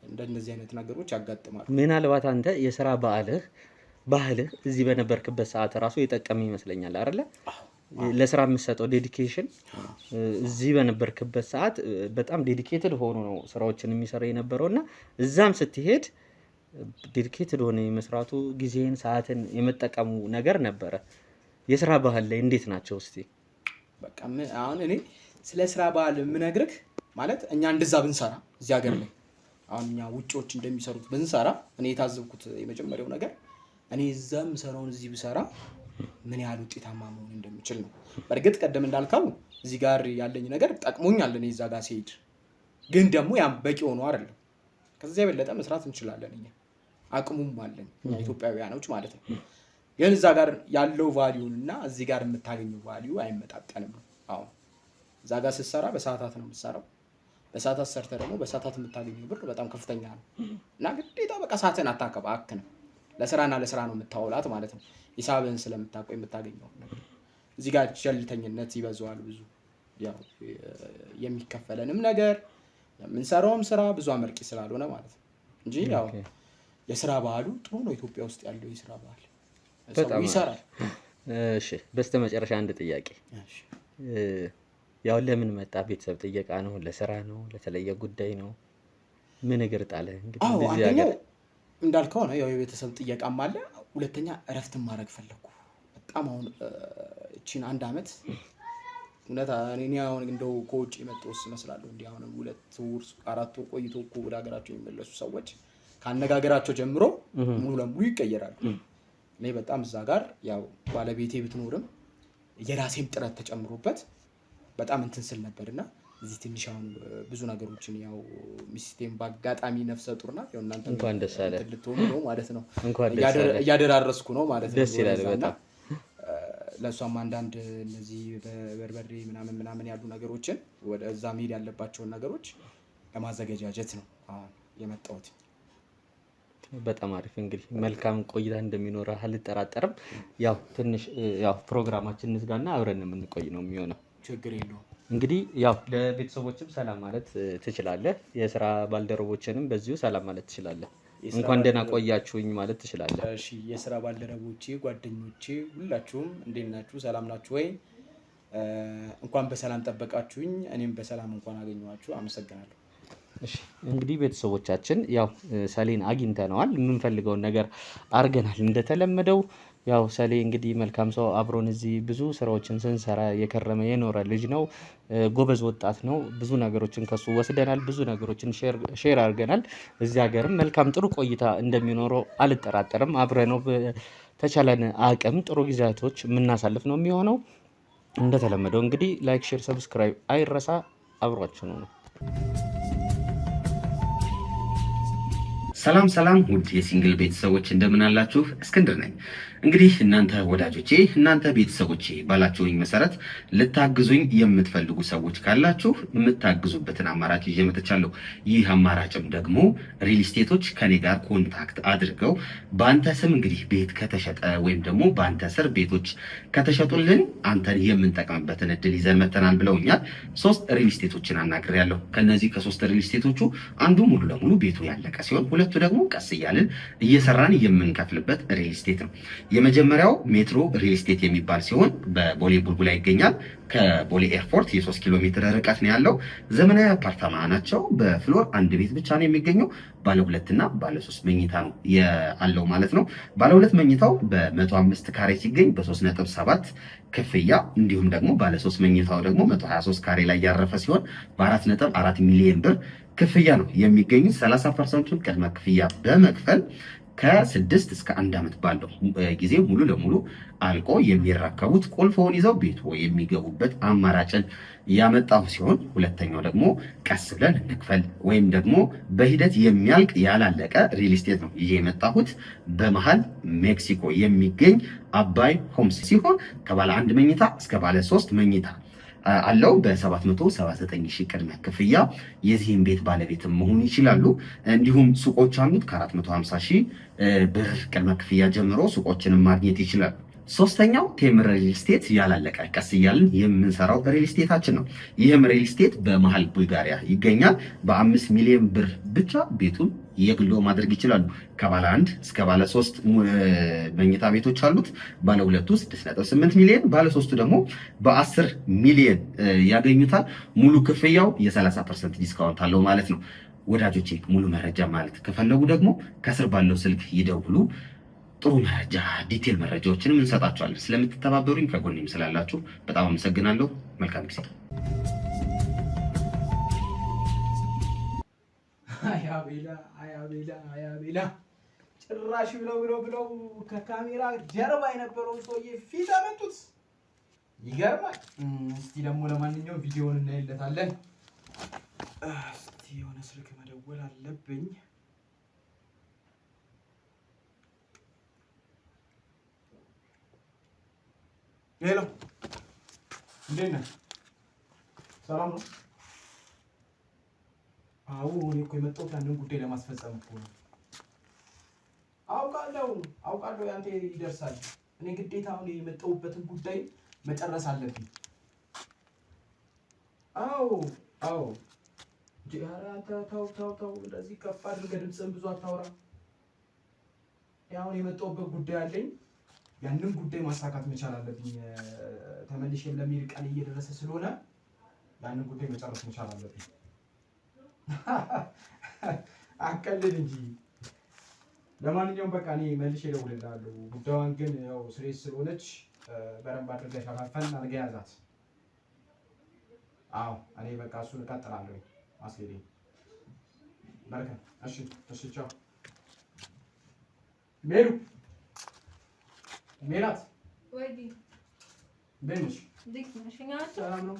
እንደነዚህ አይነት ነገሮች ያጋጥማሉ። ምናልባት አንተ የሥራ ባህልህ እዚህ በነበርክበት ሰዓት ራሱ የጠቀመ ይመስለኛል አይደለ? ለስራ የምትሰጠው ዴዲኬሽን እዚህ በነበርክበት ሰዓት በጣም ዴዲኬትድ ሆኖ ነው ስራዎችን የሚሰራ የነበረውና እዛም ስትሄድ ዴዲኬትድ ሆነ የመስራቱ ጊዜን ሰዓትን የመጠቀሙ ነገር ነበረ። የስራ ባህል ላይ እንዴት ናቸው እስቲ? በቃ አሁን እኔ ስለ ስራ ባህል የምነግርህ ማለት እኛ እንደዛ ብንሰራ እዚህ ሀገር ላይ አሁን እኛ ውጪዎች እንደሚሰሩት ብንሰራ እኔ የታዘብኩት የመጀመሪያው ነገር እኔ እዛም ሰራውን እዚህ ብሰራ ምን ያህል ውጤታማ መሆን እንደምችል ነው። በእርግጥ ቀደም እንዳልከው እዚህ ጋር ያለኝ ነገር ጠቅሞኛል እኔ እዛ ጋር ሲሄድ፣ ግን ደግሞ ያም በቂ ሆኖ አይደለም። ከዚያ የበለጠ መስራት እንችላለን እኛ አቅሙም አለን ኢትዮጵያውያኖች ማለት ነው። ግን እዛ ጋር ያለው ቫልዩ እና እዚህ ጋር የምታገኘው ቫልዩ አይመጣጠንም። አሁን እዛ ጋር ስትሰራ በሰዓታት ነው የምትሰራው። በሰዓታት ሰርተህ ደግሞ በሰዓታት የምታገኘው ብር በጣም ከፍተኛ ነው እና ግዴታ በቃ ሰዓትን አታከባክንም። ለስራና ለስራ ነው የምታውላት ማለት ነው። ሂሳብን ስለምታውቀው የምታገኘው ነገር እዚህ ጋር ቸልተኝነት ይበዛዋል። ብዙ ያው የሚከፈለንም ነገር የምንሰራውም ስራ ብዙ አመርቂ ስላልሆነ ማለት ነው እንጂ ያው የስራ ባህሉ ጥሩ ነው። ኢትዮጵያ ውስጥ ያለው የስራ ባህል ሰው ይሰራል። እሺ በስተመጨረሻ አንድ ጥያቄ። ያው ለምን መጣ? ቤተሰብ ጥየቃ ነው? ለስራ ነው? ለተለየ ጉዳይ ነው? ምን እግር ጣለህ? እንግዲህ እንደዚህ ሀገር እንዳልከው ነው ያው የቤተሰብ ጥየቃም አለ። ሁለተኛ እረፍትን ማድረግ ፈለኩ በጣም አሁን እቺን አንድ አመት እውነት እኔ አሁን እንደው ከውጭ የመጣሁት መስላለሁ። እንዲህ አሁን 2 ወር 4 ወር ቆይቶ እኮ ወደ ሀገራቸው የሚመለሱ ሰዎች ካነጋገራቸው ጀምሮ ሙሉ ለሙሉ ይቀየራሉ። እኔ በጣም እዛ ጋር ያው ባለቤቴ ብትኖርም የራሴም ጥረት ተጨምሮበት በጣም እንትን ስል ነበርና እዚህ ትንሽ አሁን ብዙ ነገሮችን ያው ሚስቴም በአጋጣሚ ነፍሰ ጡር ናት። ያው እናንተ እንኳን ደስ አለ ልትሆኑ ነው ማለት ነው። እያደራረስኩ ነው ማለት ነው። ደስ ይላል በጣም። ለእሷም አንዳንድ እነዚህ በበርበሬ ምናምን ያሉ ነገሮችን ወደ እዛ መሄድ ያለባቸውን ነገሮች ለማዘገጃጀት ነው የመጣሁት። በጣም አሪፍ። እንግዲህ መልካም ቆይታ እንደሚኖረው አልጠራጠርም። ያው ትንሽ ያው ፕሮግራማችን እንዝጋና አብረን የምንቆይ ነው የሚሆነው። ችግር የለውም። እንግዲህ ያው ለቤተሰቦችም ሰላም ማለት ትችላለህ። የስራ ባልደረቦችንም በዚሁ ሰላም ማለት ትችላለህ። እንኳን ደህና ቆያችሁኝ ማለት ትችላለህ። እሺ የስራ ባልደረቦቼ፣ ጓደኞቼ ሁላችሁም እንዴት ናችሁ? ሰላም ናችሁ ወይ? እንኳን በሰላም ጠበቃችሁኝ። እኔም በሰላም እንኳን አገኘኋችሁ። አመሰግናለሁ። እሺ እንግዲህ ቤተሰቦቻችን ያው ሰሌን አግኝተነዋል። የምንፈልገውን ነገር አድርገናል። እንደተለመደው ያው ሰሌ እንግዲህ መልካም ሰው አብሮን እዚህ ብዙ ስራዎችን ስንሰራ የከረመ የኖረ ልጅ ነው። ጎበዝ ወጣት ነው። ብዙ ነገሮችን ከሱ ወስደናል። ብዙ ነገሮችን ሼር አድርገናል። እዚህ ሀገርም መልካም ጥሩ ቆይታ እንደሚኖረው አልጠራጠርም። አብረነው በተቻለን አቅም ጥሩ ጊዜያቶች የምናሳልፍ ነው የሚሆነው። እንደተለመደው እንግዲህ ላይክ፣ ሼር፣ ሰብስክራይብ አይረሳ። አብሯችሁ ነው። ሰላም ሰላም ውድ የሲንግል ቤተሰቦች እንደምን አላችሁ? እስክንድር ነኝ። እንግዲህ እናንተ ወዳጆቼ፣ እናንተ ቤተሰቦቼ ባላችሁኝ መሰረት ልታግዙኝ የምትፈልጉ ሰዎች ካላችሁ የምታግዙበትን አማራጭ ይዤ መጥቻለሁ። ይህ አማራጭም ደግሞ ሪል ስቴቶች ከኔ ጋር ኮንታክት አድርገው በአንተ ስም እንግዲህ ቤት ከተሸጠ ወይም ደግሞ በአንተ ስር ቤቶች ከተሸጡልን አንተን የምንጠቅምበትን እድል ይዘን መተናል ብለውኛል። 3 ሪል ስቴቶችን አናግሬያለሁ። ከነዚህ ከ3 ሪል ስቴቶቹ አንዱ ሙሉ ለሙሉ ቤቱ ያለቀ ሲሆን፣ ሁለቱ ደግሞ ቀስ እያልን እየሰራን የምንከፍልበት ሪል ስቴት ነው። የመጀመሪያው ሜትሮ ሪል ስቴት የሚባል ሲሆን በቦሌ ቡልቡላ ይገኛል። ከቦሌ ኤርፖርት የ3 ኪሎ ሜትር ርቀት ነው ያለው። ዘመናዊ አፓርታማ ናቸው። በፍሎር አንድ ቤት ብቻ ነው የሚገኘው። ባለ 2 እና ባለ 3 መኝታ ነው ያለው ማለት ነው። ባለ 2 መኝታው በ105 ካሬ ሲገኝ በ3.7 ክፍያ፣ እንዲሁም ደግሞ ባለ 3 መኝታው ደግሞ 123 ካሬ ላይ ያረፈ ሲሆን በ4.4 ሚሊዮን ብር ክፍያ ነው የሚገኙት። 30% ቅድመ ክፍያ በመክፈል ከ6 እስከ 1 ዓመት ባለው ጊዜ ሙሉ ለሙሉ አልቆ የሚረከቡት ቁልፉን ይዘው ቤቱ የሚገቡበት አማራጭን ያመጣው ሲሆን፣ ሁለተኛው ደግሞ ቀስ ብለን እንክፈል ወይም ደግሞ በሂደት የሚያልቅ ያላለቀ ሪል ስቴት ነው ይዤ የመጣሁት። በመሃል ሜክሲኮ የሚገኝ አባይ ሆምስ ሲሆን ከባለ 1 መኝታ እስከ ባለ 3 መኝታ አለው። በ779 ሺህ ቅድመ ክፍያ የዚህን ቤት ባለቤት መሆን ይችላሉ። እንዲሁም ሱቆች አሉት። ከ450 ሺህ ብር ቅድመ ክፍያ ጀምሮ ሱቆችንም ማግኘት ይችላሉ። ሶስተኛው ቴምር ሪል ስቴት ያላለቀ ቀስ እያልን የምንሰራው ሪል ስቴታችን ነው። ይህም ሪል ስቴት በመሃል ቡልጋሪያ ይገኛል። በ5 ሚሊዮን ብር ብቻ ቤቱን የግሎ ማድረግ ይችላሉ። ከባለ 1 እስከ ባለ 3 መኝታ ቤቶች አሉት። ባለ 2 6.8 ሚሊዮን፣ ባለ 3 ደግሞ በ10 ሚሊዮን ያገኙታል። ሙሉ ክፍያው የ30% ዲስካውንት አለው ማለት ነው። ወዳጆቼ ሙሉ መረጃ ማለት ከፈለጉ ደግሞ ከስር ባለው ስልክ ይደውሉ። ጥሩ መረጃ ዲቴል መረጃዎችንም እንሰጣቸዋለን። ስለምትተባበሩኝ ከጎኔም ስላላችሁ በጣም አመሰግናለሁ። መልካም ጊዜ። አያቤላ ጭራሽ ብለው ከካሜራ ጀርባ የነበረውን ሰውዬ ፊት አመጡት። ይገርማል። እስቲ ደግሞ ለማንኛውም ቪዲዮውን እናይለታለን። እስቲ የሆነ ስልክ መደወል አለብኝ። ሄሎ፣ እንዴት ነህ? ሰላም ነው? አዎ፣ እኔ እኮ የመጣሁት ያንን ጉዳይ ለማስፈጸም እኮ ነው። አውቃለሁ ያንተ ይደርሳል። እኔ ግዴታ አሁን የመጣሁበትን ጉዳይ መጨረስ አለብኝ። አዎ፣ ኧረ አንተ ተው፣ እንደዚህ ከፍ አድርገህ ድምፅህን ብዙ አታውራ። አሁን የመጣሁበት ጉዳይ አለኝ። ያንን ጉዳይ ማሳካት መቻል አለብኝ። ተመልሼም ለሚሄድ ቀን እየደረሰ ስለሆነ ያንን ጉዳይ መጨረስ መቻል አለብኝ። አቀልድ እንጂ። ለማንኛውም በቃ እኔ መልሼ እደውልልሃለሁ። ጉዳዩን ግን ያው ስሬስ ስለሆነች በደንብ አድርገህ ሸፋፈን አድርገህ ያዛት። አዎ እኔ በቃ እሱን እቀጥላለሁ ማስኬዴ። መልካም። እሺ፣ ቻው። ሜላት ወይዲ በእንሽ ዲክ ነሽኛቸው? ሰላም ነው?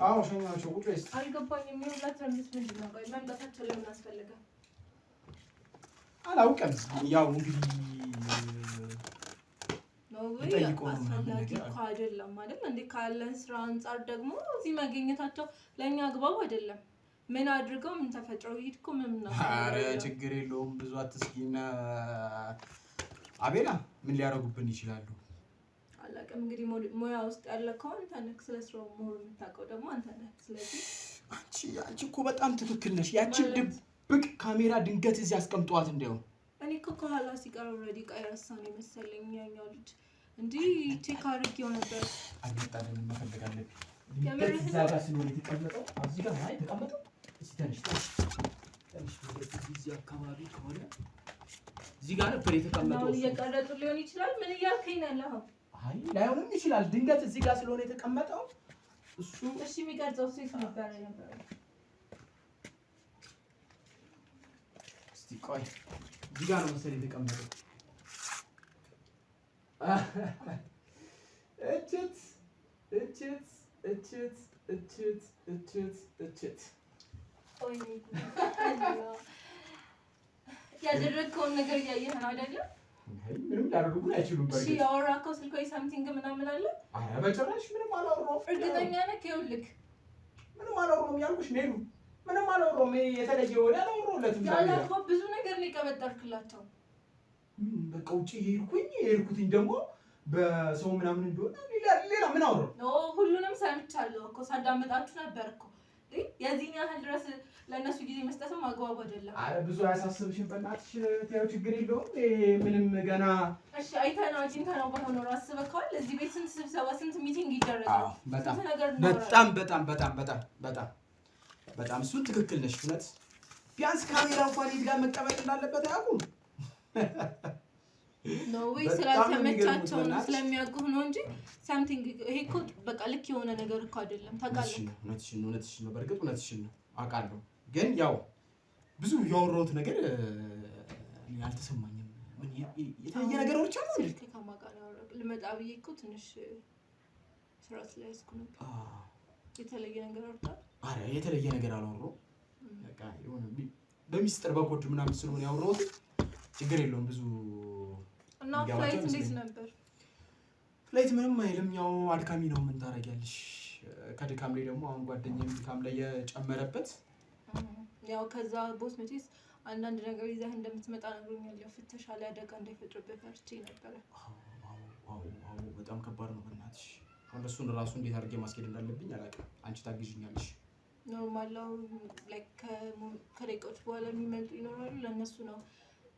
አዎ ሸኛቸው። ቁጭ በይ። አልገባኝም። የሚውላት ለምንስ ምንድን ነው? ቆይ መምጣታቸው ለምን አስፈለገ? አላውቅም። ያው እንግዲህ ነው ወይ አስፈላጊ እኮ አይደለም አይደል እንዴ? ካለን ስራ አንጻር ደግሞ እዚህ መገኘታቸው ለእኛ አግባብ አይደለም። ምን አድርገው ምን ተፈጥረው ይሄድኩ ምን ነው? ኧረ ችግር የለውም። ብዙ አትስኪና አቤላ ምን ሊያደርጉብን ይችላሉ? አላውቅም። እንግዲህ ሙያ ውስጥ ያለከው አንተ ነህ። ስለ ስራው መሆኑን የምታውቀው ደግሞ አንተ ነህ። ስለዚህ አንቺ እኮ በጣም ትክክል ነሽ። ያችን ድብቅ ካሜራ ድንገት እዚህ አስቀምጧት እንደው እኔ እኮ ከኋላ ሲቀር ኦልሬዲ ቀይረሳን የመሰለኝ ያኛው ልጅ እንዲህ ቼክ አድርጌው ነበር። አልመጣልንም፣ መፈለግ አለብኝ። ድንገት እዛ ጋር ስለሆነ የተቀመጠው እዚህ ጋር አይ ተቀመጠው። እስቲ ትንሽ እዚህ አካባቢ ከሆነ እዚህ ጋር ነበር የተቀመጠው። ነው እየቀረጡ ሊሆን ይችላል። ምን እያልከኝ ነው ያለው? አይ ላይሆንም ይችላል። ድንገት እዚህ ጋር ስለሆነ የተቀመጠው እሱ። እሺ የሚቀርጸው ሴት ነበር ነበር። እስቲ ቆይ እዚህ ጋር ነው መሰለኝ የተቀመጠው። እችት ቆይ ያደረግከውን ነገር እያየህ ነው አይደለም? ምንም ላደርጉን አይችሉም። እሺ ያወራከው ስልክ ወይ ሳምቲንግ ምናምን አለ? ኧረ በጭራሽ ምንም አላወራሁም። እርግጠኛ ነህ? ይኸውልህ ምንም አላወራሁም ያልኩሽ ሜሉ፣ ምንም አላወራሁም። የተለየ ወሬ አላወራሁለትም። ያላልከው ብዙ ነገር ነው የቀበጠርክላቸው። በቃ ውጭ የሄድኩትኝ ደግሞ በሰው ምናምን እንደሆነ ሌላ ምን አወራሁ? ሁሉንም ሰምቻለሁ እኮ ሳዳመጣችሁ ነበር እኮ። የዚህን ያህል ድረስ ለእነሱ ጊዜ መስጠትም አግባብ አይደለም። አረ ብዙ አያሳስብሽም በእናትሽ ተይው ችግር የለውም ምንም ገና እሺ አይተነው አግኝተነው ባይሆን ኖሮ አስበከዋል እዚህ ቤት ስንት ስብሰባ ስንት ሚቲንግ ይደረጋል በጣም እሱን ትክክል ነሽ እውነት ቢያንስ ካሜራ እንኳን ይሄድ ጋር መቀመጥ እንዳለበት አያውቁም ነው ወይ ስላልተመቻቸው ነው ስለሚያውቁህ ነው እንጂ ሳምቲንግ ይሄ እኮ በቃ ልክ የሆነ ነገር እኮ አይደለም ታውቃለህ እውነትሽን ነው በርግጥ እውነትሽን ነው አውቃለሁ ግን ያው ብዙ ያወራሁት ነገር ያልተሰማኝም ምን የተለየ ነገር ወርቻ ነው ስልክ ከማን ጋር ነው ልመጣ ብዬ እኮ ትንሽ ስራ ስለያዝኩ ነበር የተለየ ነገር ወርታ አረ የተለየ ነገር አላወራሁም በቃ የሆነ በሚስጥር በኮድ ምናምን ስለሆነ ያወራሁት ችግር የለውም ብዙ እና ፍላይት እንዴት ነበር ፍላይት ምንም አይልም ያው አድካሚ ነው ምን ታረጋለሽ ከድካም ላይ ደግሞ አሁን ጓደኛዬ ድካም ላይ የጨመረበት ያው ከዛ ቦስ መቼስ አንዳንድ ነገር ይዘህ እንደምትመጣ ነግሮኛል ያው ፍተሻ ላይ አደጋ እንዳይፈጥርብህ ፈርቼ ነበር አዎ በጣም ከባድ ነው በእናትሽ አሁን እሱን ራሱ እንዴት አድርጌ ማስኬድ እንዳለብኝ አላውቅም አንቺ ታግዢኛለሽ ኖርማል ነው ላይክ ከደቂቃዎች በኋላ የሚመጡ ይኖራሉ ለእነሱ ነው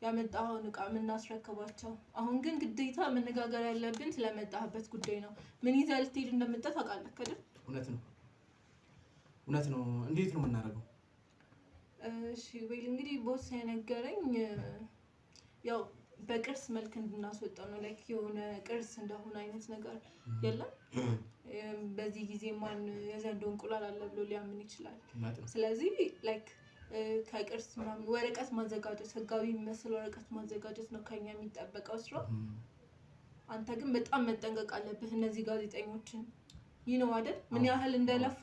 ያመጣውን ዕቃ የምናስረክባቸው አሁን ግን ግዴታ መነጋገር ያለብን ስለመጣህበት ጉዳይ ነው ምን ይዘህ ልትሄድ እንደመጣ ታውቃለህ አይደል እውነት ነው እንዴት ነው የምናደርገው እሺ ወይ እንግዲህ ቦስ የነገረኝ ያው በቅርስ መልክ እንድናስወጣ ነው ላይክ የሆነ ቅርስ እንደሆነ አይነት ነገር የለም በዚህ ጊዜ ማን የዘንዶ እንቁላል አለ ብሎ ሊያምን ይችላል ስለዚህ ላይክ ከቅርስ ምናምን ወረቀት ማዘጋጀት ህጋዊ የሚመስል ወረቀት ማዘጋጀት ነው ከኛ የሚጠበቀው ስራ አንተ ግን በጣም መጠንቀቅ አለብህ እነዚህ ጋዜጠኞችን ይነው አይደል ምን ያህል እንደለፋ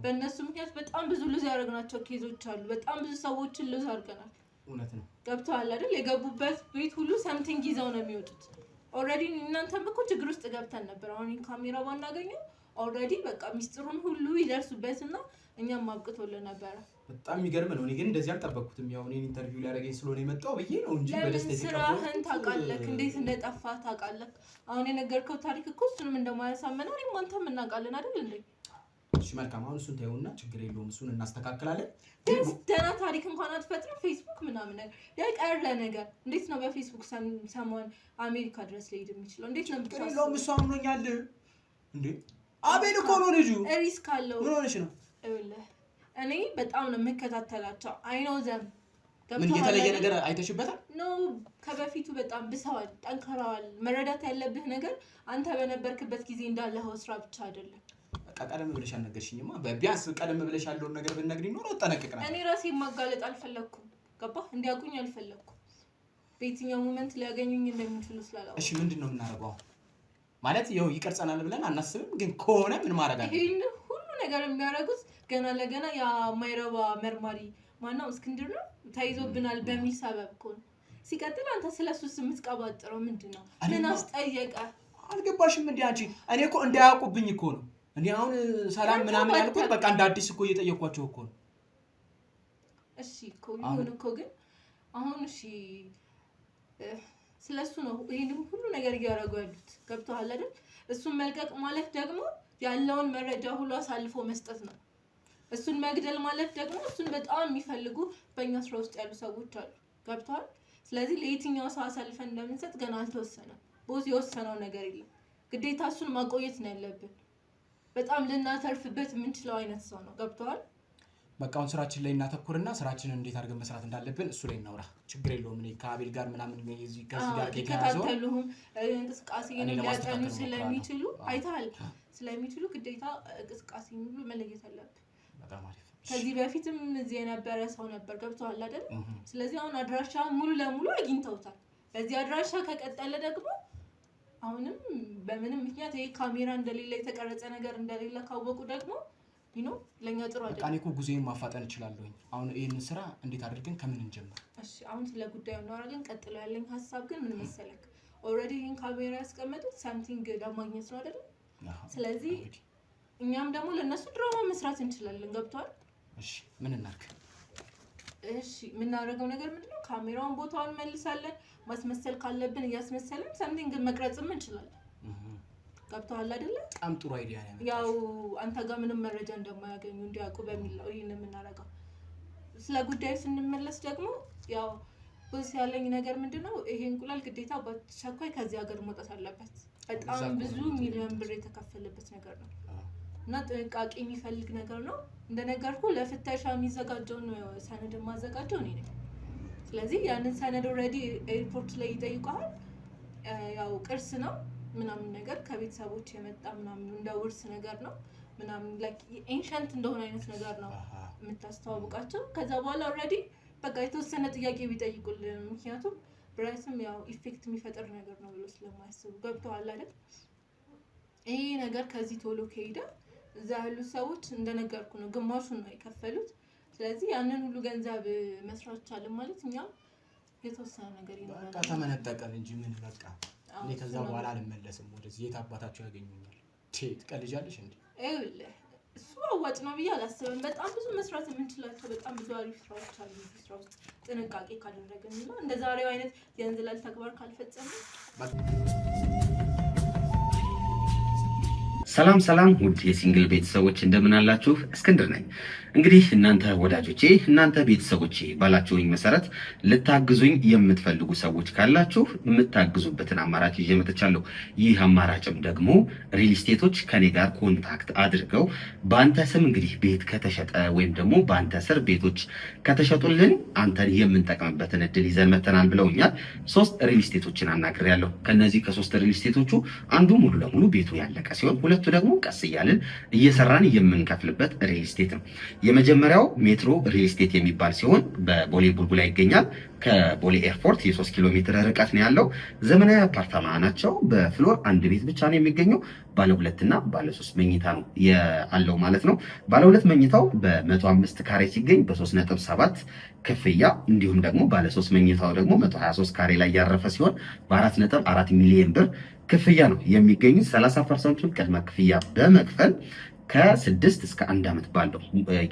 በእነሱ ምክንያት በጣም ብዙ ሉዝ ያደረግናቸው ኬዞች አሉ በጣም ብዙ ሰዎችን ሉዝ አድርገናል እውነት ነው ገብተዋል አይደል የገቡበት ቤት ሁሉ ሰምቲንግ ይዘው ነው የሚወጡት ኦሬዲ እናንተም እኮ ችግር ውስጥ ገብተን ነበር አሁን ካሜራ ባናገኘው ኦሬዲ በቃ ሚስጥሩን ሁሉ ይደርሱበትና እኛም ማብቅቶልን ነበር በጣም የሚገርም ነው እኔ ግን እንደዚህ አልጠበቅኩትም ያው እኔን ኢንተርቪው ሊያደርገኝ ስለሆነ የመጣው ብዬ ነው እንጂ በደስታ ስራህን ታውቃለህ እንዴት እንደጠፋ ታውቃለህ አሁን የነገርከው ታሪክ እኮ እሱንም እንደማያሳመነው እኔም አንተም እናውቃለን አይደል እንዴ እሺ መልካም አሁን እሱን ተይውና ችግር የለውም እሱን እናስተካክላለን ደህና ታሪክ እንኳን አትፈጥርም ፌስቡክ ምናምን ነገር ያቀረ ነገር እንዴት ነው በፌስቡክ ሰሞን አሜሪካ ድረስ ሊሄድ የሚችለው እንዴት ነው ችግር የለውም እሱ አምኖኛል እንዴ አቤል እኮ ነው ልጁ ሪስክ አለው ምን ሆነሽ ነው እኔ በጣም ነው የምከታተላቸው አይኖ ዘም ምን የተለየ ነገር አይተሽበታል ነው ከበፊቱ በጣም ብሰዋል ጠንከራዋል መረዳት ያለብህ ነገር አንተ በነበርክበት ጊዜ እንዳለኸው ስራ ብቻ አይደለም ቀደም ብለሽ አልነገርሽኝማ ቢያንስ ቀደም ብለሽ ያለውን ነገር ብትነግሪኝ ኖሮ ተጠነቅቀናል እኔ ራሴ ማጋለጥ አልፈለኩም ገባህ እንዲያውቁኝ አልፈለኩም በየትኛው ሞመንት ሊያገኙኝ እንደሚችሉ ስላላወቅሁ እሺ ምንድነው የምናደርገው ማለት ይኸው ይቀርጸናል ብለን አናስብም ግን ከሆነ ምን ማድረግ አለ ይሄን ሁሉ ነገር የሚያደርጉት ገና ለገና ያ ማይረባ መርማሪ ማናው እስክንድር ነው ተይዞብናል በሚል ሰበብ እኮ ነው ሲቀጥል አንተ ስለሱስ የምትቀባጥረው ምንድነው ምን አስጠየቀ አልገባሽም እንዴ አንቺ እኔ እኮ እንዳያውቁብኝ እኮ ነው እኔ አሁን ሰላም ምናምን ያልኩት በቃ እንደ አዲስ እኮ እየጠየኳቸው እኮ ነው እሺ እኮ ይሁን እኮ ግን አሁን እሺ ስለሱ ነው ይሄን ሁሉ ነገር እያደረጉ ያሉት ገብቶሃል አይደል እሱን መልቀቅ ማለት ደግሞ ያለውን መረጃ ሁሉ አሳልፎ መስጠት ነው እሱን መግደል ማለት ደግሞ እሱን በጣም የሚፈልጉ በእኛ ስራ ውስጥ ያሉ ሰዎች አሉ ገብቶሃል ስለዚህ ለየትኛው ሰው አሳልፈን እንደምንሰጥ ገና አልተወሰነም ቦስ የወሰነው ነገር የለም ግዴታ እሱን ማቆየት ነው ያለብን በጣም ልናተርፍበት የምንችለው አይነት ሰው ነው ገብቶሃል በቃ አሁን ስራችን ላይ እናተኩርና ስራችንን እንዴት አድርገን መስራት እንዳለብን እሱ ላይ እናውራ ችግር የለውም እኔ ከአቤል ጋር ምናምን እዚህ ከዚህ ጋር ከተከታተሉም እንቅስቃሴን ሊያጠኑ ስለሚችሉ አይተሃል ስለሚችሉ ግዴታ እንቅስቃሴን ሁሉ መለየት አለብን በጣም አሪፍ ከዚህ በፊትም እዚህ የነበረ ሰው ነበር ገብቶሃል አይደል ስለዚህ አሁን አድራሻ ሙሉ ለሙሉ አግኝተውታል በዚህ አድራሻ ከቀጠለ ደግሞ አሁንም በምንም ምክንያት ይሄ ካሜራ እንደሌለ የተቀረጸ ነገር እንደሌለ ካወቁ ደግሞ ለኛ ጥሩ አይደለም በቃ እኔ እኮ ጉዞዬን ማፋጠን እችላለሁ አሁን ይሄን ስራ እንዴት አድርገን ከምን እንጀምር እሺ አሁን ስለ ጉዳዩ እናወራለን ቀጥሎ ያለኝ ሐሳብ ግን ምን መሰለክ ኦሬዲ ይሄን ካሜራ ያስቀመጡት ሳምቲንግ ለማግኘት ነው አይደል ስለዚህ እኛም ደግሞ ለነሱ ድራማ መስራት እንችላለን ገብቷል እሺ ምን እናርክ እሺ የምናደርገው ነገር ምንድነው ካሜራውን ቦታውን መልሳለን ማስመሰል ካለብን እያስመሰለን ሳምቲንግ መቅረጽም እንችላለን ገብቶሃል አይደለ? በጣም ጥሩ አይዲያ ነው። ያው አንተ ጋር ምንም መረጃ እንደማያገኙ እንዲያውቁ በሚል ነው ይሄን የምናደርገው። ስለ ጉዳዩ ስንመለስ ደግሞ ያው ቦስ ያለኝ ነገር ምንድነው ይሄ እንቁላል ግዴታ በአስቸኳይ ከዚህ ሀገር መውጣት አለበት። በጣም ብዙ ሚሊዮን ብር የተከፈለበት ነገር ነው እና ጥንቃቄ የሚፈልግ ነገር ነው። እንደነገርኩ ለፍተሻ የሚዘጋጀውን ሰነድ ማዘጋጀው እኔ ነኝ። ስለዚህ ያንን ሰነድ ኦልሬዲ ኤርፖርት ላይ ይጠይቃል። ያው ቅርስ ነው ምናምን ነገር ከቤተሰቦች የመጣ ምናምን እንደ ውርስ ነገር ነው ምናምን ላይክ ኤንሸንት እንደሆነ አይነት ነገር ነው የምታስተዋውቃቸው። ከዛ በኋላ ኦልሬዲ በቃ የተወሰነ ጥያቄ ቢጠይቁልን፣ ምክንያቱም ብራይስም ያው ኢፌክት የሚፈጥር ነገር ነው ብሎ ስለማያስቡ ገብተዋል አይደል? ይሄ ነገር ከዚህ ቶሎ ከሄደ እዛ ያሉት ሰዎች እንደነገርኩ ነው ግማሹን ነው የከፈሉት። ስለዚህ ያንን ሁሉ ገንዘብ መስራት ቻለን ማለት እኛም የተወሰነ ነገር ይኖራል። በቃ ተመነጠቀን እንጂ ምን በቃ እኔ ከዛ በኋላ አልመለስም ወደዚህ። የት አባታቸው ያገኙኛል? ትቀልጃለሽ እንዴ? ይኸውልህ እሱ አዋጭ ነው ብዬ አላስብም። በጣም ብዙ መስራት የምንችላቸው በጣም ብዙ አሪፍ ስራዎች አሉ እዚህ ስራ ውስጥ ጥንቃቄ ካደረግን እና እንደ ዛሬው አይነት የእንዝላል ተግባር ካልፈጸምን። ሰላም ሰላም ውድ የሲንግል ቤተሰቦች እንደምን አላችሁ? እስክንድር ነኝ። እንግዲህ እናንተ ወዳጆቼ እናንተ ቤተሰቦቼ ባላችሁኝ መሰረት ልታግዙኝ የምትፈልጉ ሰዎች ካላችሁ የምታግዙበትን አማራጭ ይዤ መጥቻለሁ። ይህ አማራጭም ደግሞ ሪል ስቴቶች ከኔ ጋር ኮንታክት አድርገው በአንተ ስም እንግዲህ ቤት ከተሸጠ ወይም ደግሞ በአንተ ስር ቤቶች ከተሸጡልን አንተን የምንጠቅምበትን እድል ይዘን መተናል ብለውኛል። 3 ሪል ስቴቶችን አናግሬያለሁ። ከነዚህ ከ3 ሪል ስቴቶቹ አንዱ ሙሉ ለሙሉ ቤቱ ያለቀ ሲሆን ሁለቱ ደግሞ ቀስ እያልን እየሰራን የምንከፍልበት ሪል ስቴት ነው። የመጀመሪያው ሜትሮ ሪል ስቴት የሚባል ሲሆን በቦሌ ቡልቡላ ይገኛል። ከቦሌ ኤርፖርት የ3 ኪሎ ሜትር ርቀት ነው ያለው። ዘመናዊ አፓርታማ ናቸው። በፍሎር 1 ቤት ብቻ ነው የሚገኘው። ባለ 2 እና ባለ 3 መኝታ ነው ያለው ማለት ነው። ባለ 2 መኝታው በ105 ካሬ ሲገኝ በ3.7 ክፍያ፣ እንዲሁም ደግሞ ባለ 3 መኝታው ደግሞ 123 ካሬ ላይ ያረፈ ሲሆን በ4.4 ሚሊዮን ብር ክፍያ ነው የሚገኙት። 30% ቅድመ ክፍያ በመክፈል ከ6 እስከ 1 ዓመት ባለው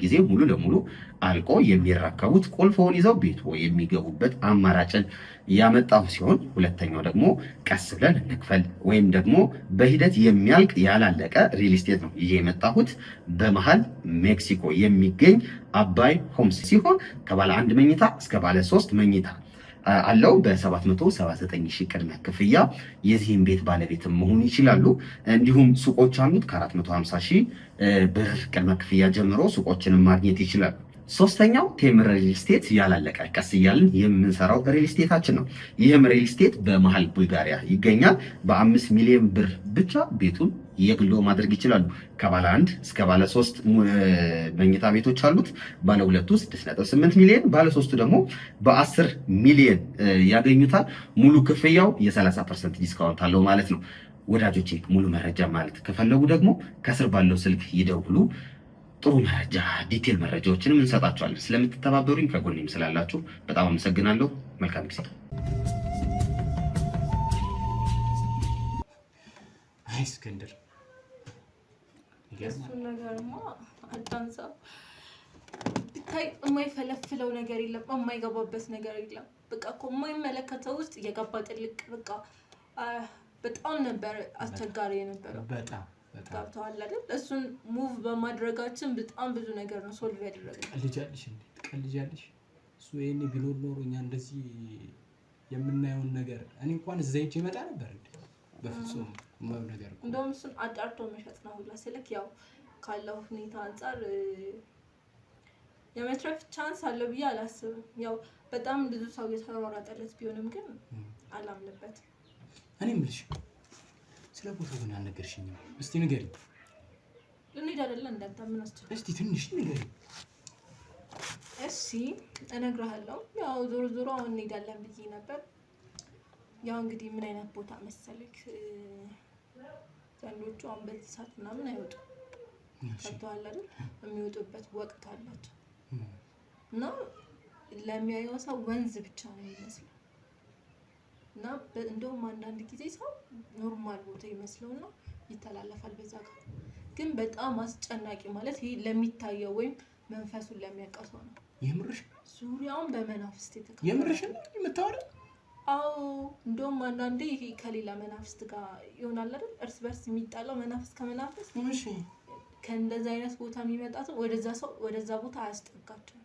ጊዜ ሙሉ ለሙሉ አልቆ የሚረከቡት ቁልፎን ይዘው ቤቱ የሚገቡበት አማራጭን ያመጣው ሲሆን ሁለተኛው ደግሞ ቀስ ብለን እንክፈል ወይም ደግሞ በሂደት የሚያልቅ ያላለቀ ሪል ስቴት ነው ይዤ የመጣሁት። በመሃል ሜክሲኮ የሚገኝ አባይ ሆምስ ሲሆን ከባለ 1 መኝታ እስከ ባለ 3 መኝታ አለው። በ779 ሺህ ቅድመ ክፍያ የዚህን ቤት ባለቤት መሆን ይችላሉ። እንዲሁም ሱቆች አሉት። ከ450 ሺህ ብር ቅድመ ክፍያ ጀምሮ ሱቆችንም ማግኘት ይችላሉ። ሶስተኛው ቴምር ሪል ስቴት ያላለቀ ቀስ እያልን የምንሰራው ሪል ስቴታችን ነው። ይህም ሪል ስቴት በመሃል ቡልጋሪያ ይገኛል። በ5 ሚሊዮን ብር ብቻ ቤቱን የግሎ ማድረግ ይችላሉ። ከባለ 1 እስከ ባለ 3 መኝታ ቤቶች አሉት። ባለ 2 6.8 ሚሊዮን፣ ባለ 3 ደግሞ በ10 ሚሊዮን ያገኙታል። ሙሉ ክፍያው የ30% ዲስካውንት አለው ማለት ነው። ወዳጆቼ ሙሉ መረጃ ማለት ከፈለጉ ደግሞ ከስር ባለው ስልክ ይደውሉ። ጥሩ መረጃ ዲቴል መረጃዎችንም እንሰጣቸዋለን። ስለምትተባበሩኝ ከጎኔም ስላላችሁ በጣም አመሰግናለሁ። መልካም ጊዜ። አይ እስክንድር እሱን ነገርማ አታንሳው። ብታይ የማይፈለፍለው ነገር የለም፣ የማይገባበት ነገር የለም። በቃ እኮ የማይመለከተው ውስጥ እየገባ ጥልቅ በቃ በጣም ነበር አስቸጋሪ የነበረው። በጣም ገብተዋል አይደል? እሱን ሙቭ በማድረጋችን በጣም ብዙ ነገር ነው ሶልቭ ያደረገው። ቀልጃለሽ። እሱ ይሄኔ ቢኖር ኖሮ እኛ እንደዚህ የምናየውን ነገር እኔ እንኳን እዛ ሂጅ ይመጣ ነበር እንዴ? በፍጹም ማው ነገር እኮ እንደውም እሱን አጣርቶ መሸጥ ነው ሁላ ስልክ ያው ካለው ሁኔታ አንፃር የመትረፍ ቻንስ አለው ብዬ አላስብም። ያው በጣም ብዙ ሰው የተሯሯጠለት ቢሆንም ግን አላምንበትም። እኔ የምልሽ ስለ ቦታው ግን አልነገርሽኝም። እስቲ ንገሪኝ። ልንሄድ አይደለ እንዳንተ ምን አስቸጋሪ? እስቲ ትንሽ ንገሪኝ። እሺ እነግርሃለሁ። ያው ዞሮ ዞሮ አሁን እንሄዳለን ብዬ ነበር። ያው እንግዲህ ምን አይነት ቦታ መሰለክ ዘንዶቹ አሁን በዚህ ሰዓት ምናምን አይወጡም። ሰጥተዋል አይደል? የሚወጡበት ወቅት አላቸው እና ለሚያየው ሰው ወንዝ ብቻ ነው የሚመስለው እና እንደውም አንዳንድ ጊዜ ሰው ኖርማል ቦታ ይመስለውና ይተላለፋል በዛ ጋር። ግን በጣም አስጨናቂ ማለት ይሄ ለሚታየው ወይም መንፈሱን ለሚያውቀው ሰው ነው። የምርሽ? ዙሪያውን በመናፍስት የተከበበ የምርሽ ነው የምታወራው? አዎ እንደውም አንዳንዴ ይሄ ከሌላ መናፍስት ጋር ይሆናል አይደል? እርስ በርስ የሚጣላው መናፍስት ከመናፍስት እሺ ከእንደዛ አይነት ቦታ የሚመጣ ሰው ወደዛ ቦታ አያስጠጋቸውም።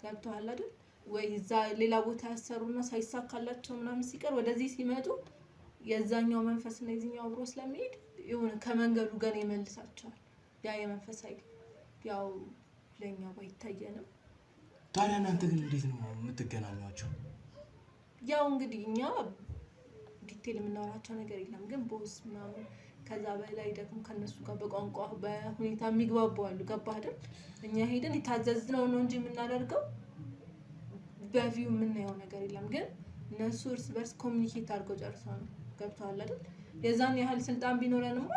ገብቶሃል አይደል? ወይ እዛ ሌላ ቦታ ያሰሩና ሳይሳካላቸው ምናምን ሲቀር ወደዚህ ሲመጡ የዛኛው መንፈስና የዚህኛው አብሮ ስለሚሄድ የሆነ ከመንገዱ ጋር ይመልሳቸዋል። ያ የመንፈስ ኃይል ያው ለኛ ባይታየንም። ታዲያ እናንተ ግን እንዴት ነው የምትገናኟቸው? ያው እንግዲህ እኛ ዲቴል የምናወራቸው ነገር የለም፣ ግን ቦስ ምናምን ከዛ በላይ ደግሞ ከነሱ ጋር በቋንቋ በሁኔታ የሚግባቡ አሉ። ገባህ አይደል? እኛ ሄደን የታዘዝነው ነው እንጂ የምናደርገው በቪው የምናየው ነገር የለም። ግን እነሱ እርስ በርስ ኮሚኒኬት አድርገው ጨርሰው ነው። ገብቶሃል አይደል? የዛን ያህል ስልጣን ቢኖረንማ